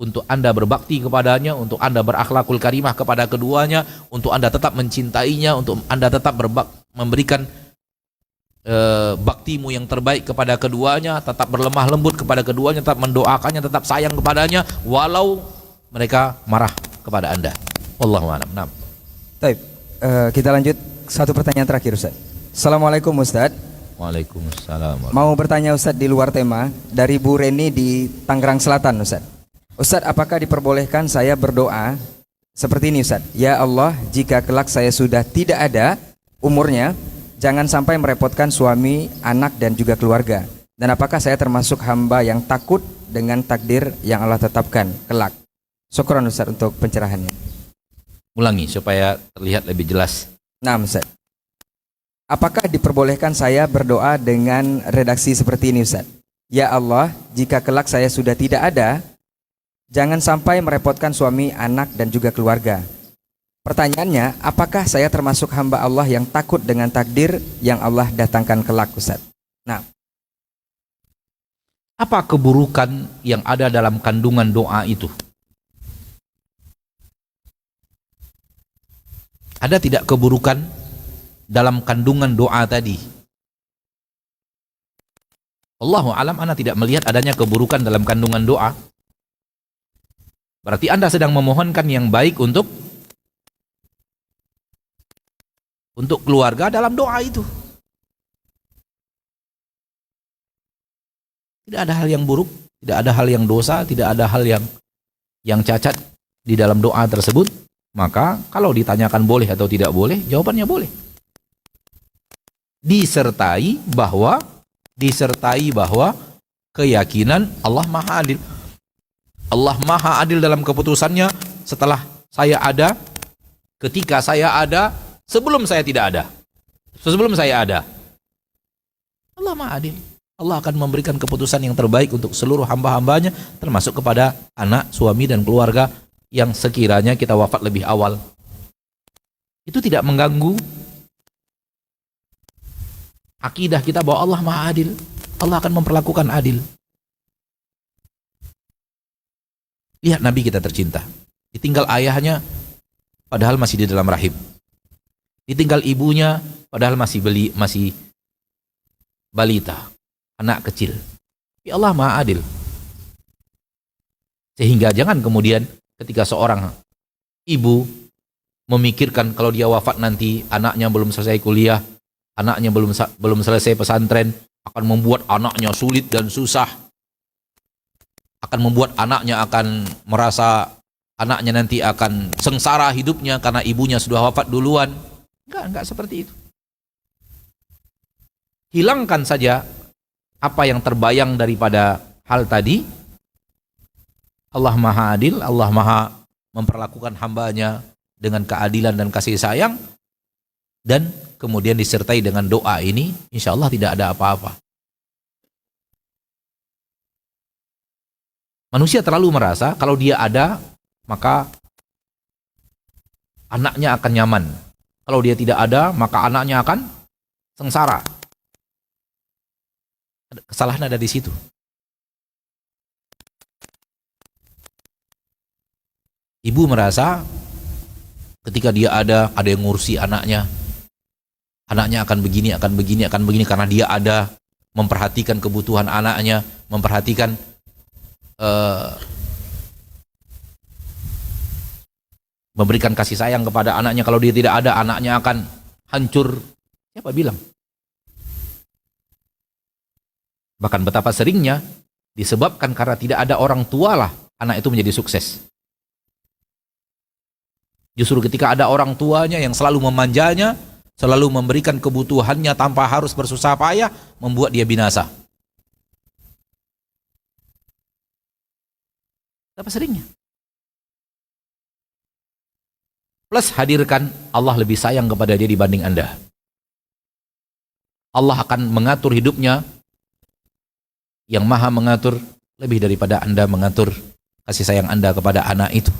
[SPEAKER 4] untuk Anda berbakti kepadanya, untuk Anda berakhlakul karimah kepada keduanya, untuk Anda tetap mencintainya, untuk Anda tetap memberikan baktimu yang terbaik kepada keduanya, tetap berlemah lembut kepada keduanya, tetap mendoakannya, tetap sayang kepadanya walau mereka marah kepada Anda. Wallahu a'lam. Nah.
[SPEAKER 3] Baik, kita lanjut satu pertanyaan terakhir, Ustaz. Assalamualaikum Ustaz.
[SPEAKER 4] Waalaikumsalam.
[SPEAKER 3] Mau bertanya Ustaz di luar tema, dari Bu Reni di Tangerang Selatan, Ustaz. Ustaz, apakah diperbolehkan saya berdoa seperti ini, Ustaz? Ya Allah, jika kelak saya sudah tidak ada umurnya, jangan sampai merepotkan suami, anak, dan juga keluarga. Dan apakah saya termasuk hamba yang takut dengan takdir yang Allah tetapkan kelak? Syukran Ustaz untuk pencerahannya.
[SPEAKER 4] Ulangi supaya terlihat lebih jelas.
[SPEAKER 3] Nah Ustaz, apakah diperbolehkan saya berdoa dengan redaksi seperti ini, Ustaz? Ya Allah, jika kelak saya sudah tidak ada, jangan sampai merepotkan suami, anak, dan juga keluarga. Pertanyaannya, apakah saya termasuk hamba Allah yang takut dengan takdir yang Allah datangkan kelak, Ustaz? Nah,
[SPEAKER 4] apa keburukan yang ada dalam kandungan doa itu? Ada tidak keburukan dalam kandungan doa tadi? Allahu alam, ana tidak melihat adanya keburukan dalam kandungan doa. Berarti Anda sedang memohonkan yang baik untuk keluarga dalam doa itu. Tidak ada hal yang buruk, tidak ada hal yang dosa, tidak ada hal yang cacat di dalam doa tersebut. Maka kalau ditanyakan boleh atau tidak boleh, jawabannya boleh. Disertai bahwa keyakinan Allah Maha Adil. Allah Maha Adil dalam keputusannya setelah saya ada, ketika saya ada, sebelum saya tidak ada. Sebelum saya ada. Allah Maha Adil. Allah akan memberikan keputusan yang terbaik untuk seluruh hamba-hambanya, termasuk kepada anak, suami, dan keluarga yang sekiranya kita wafat lebih awal, itu tidak mengganggu akidah kita bahwa Allah Maha Adil. Allah akan memperlakukan adil. Lihat Nabi kita tercinta, ditinggal ayahnya padahal masih di dalam rahim, ditinggal ibunya padahal masih balita, anak kecil. Tapi Allah Maha Adil. Sehingga jangan kemudian ketika seorang ibu memikirkan kalau dia wafat nanti anaknya belum selesai kuliah, anaknya belum selesai pesantren, akan membuat anaknya sulit dan susah, akan membuat anaknya akan merasa anaknya nanti akan sengsara hidupnya karena ibunya sudah wafat duluan. Enggak seperti itu. Hilangkan saja apa yang terbayang daripada hal tadi. Allah Maha Adil, Allah Maha memperlakukan hambanya dengan keadilan dan kasih sayang, dan kemudian disertai dengan doa ini, insya Allah tidak ada apa-apa. Manusia terlalu merasa kalau dia ada, maka anaknya akan nyaman. Kalau dia tidak ada, maka anaknya akan sengsara. Kesalahan ada di situ. Ibu merasa ketika dia ada yang ngurusi anaknya. Anaknya akan begini, karena dia ada, memperhatikan kebutuhan anaknya, memperhatikan memberikan kasih sayang kepada anaknya. Kalau dia tidak ada, anaknya akan hancur. Siapa bilang? Bahkan betapa seringnya disebabkan karena tidak ada orang tua lah anak itu menjadi sukses. Justru ketika ada orang tuanya yang selalu memanjanya, selalu memberikan kebutuhannya tanpa harus bersusah payah, membuat dia binasa. Betapa seringnya. Plus hadirkan Allah lebih sayang kepada dia dibanding Anda. Allah akan mengatur hidupnya, yang maha mengatur lebih daripada Anda mengatur kasih sayang Anda kepada anak itu.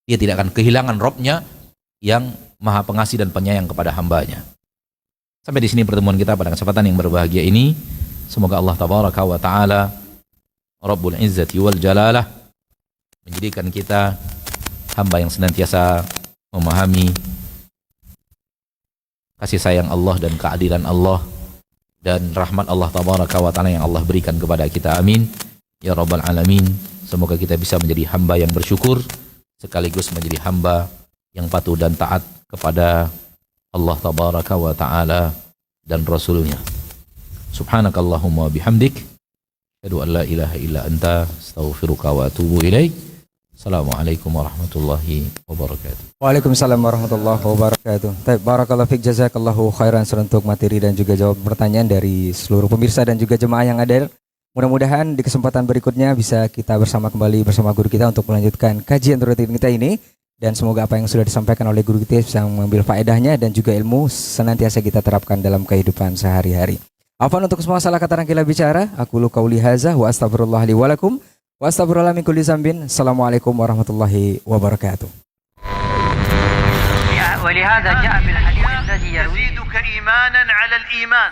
[SPEAKER 4] Dia tidak akan kehilangan Robnya yang maha pengasih dan penyayang kepada hambanya. Sampai di sini pertemuan kita pada kesempatan yang berbahagia ini. Semoga Allah Tabaraka wa Ta'ala Rabbul Izzati wal Jalalah menjadikan kita hamba yang senantiasa memahami kasih sayang Allah dan keadilan Allah dan rahmat Allah Tabaraka wa Ta'ala yang Allah berikan kepada kita. Amin ya Rabbal Alamin. Semoga kita bisa menjadi hamba yang bersyukur sekaligus menjadi hamba yang patuh dan taat kepada Allah Tabaraka wa Ta'ala dan Rasulnya. Subhanakallahumma bihamdik asyhadu an la ilaha illa anta astaghfiruka wa atubu ilaik. Assalamualaikum warahmatullahi wabarakatuh.
[SPEAKER 3] Waalaikumsalam warahmatullahi wabarakatuh. Barakallahu fiik, jazakallahu khairan untuk materi dan juga jawab pertanyaan dari seluruh pemirsa dan juga jemaah yang ada. Mudah-mudahan di kesempatan berikutnya bisa kita bersama kembali bersama guru kita untuk melanjutkan kajian rutin kita ini, dan semoga apa yang sudah disampaikan oleh guru kita bisa mengambil faedahnya dan juga ilmu senantiasa kita terapkan dalam kehidupan sehari-hari. Afwan untuk semua salah kata rangkaian bicara. Aku lu qauli hadza wa astaghfirullah li wa lakum wa astaghfirullah min kulli dzambin. Assalamualaikum warahmatullahi wabarakatuh.
[SPEAKER 1] ولهذا جاء بالحديث الذي يرويه
[SPEAKER 2] يزيدك إيمانا على الإيمان.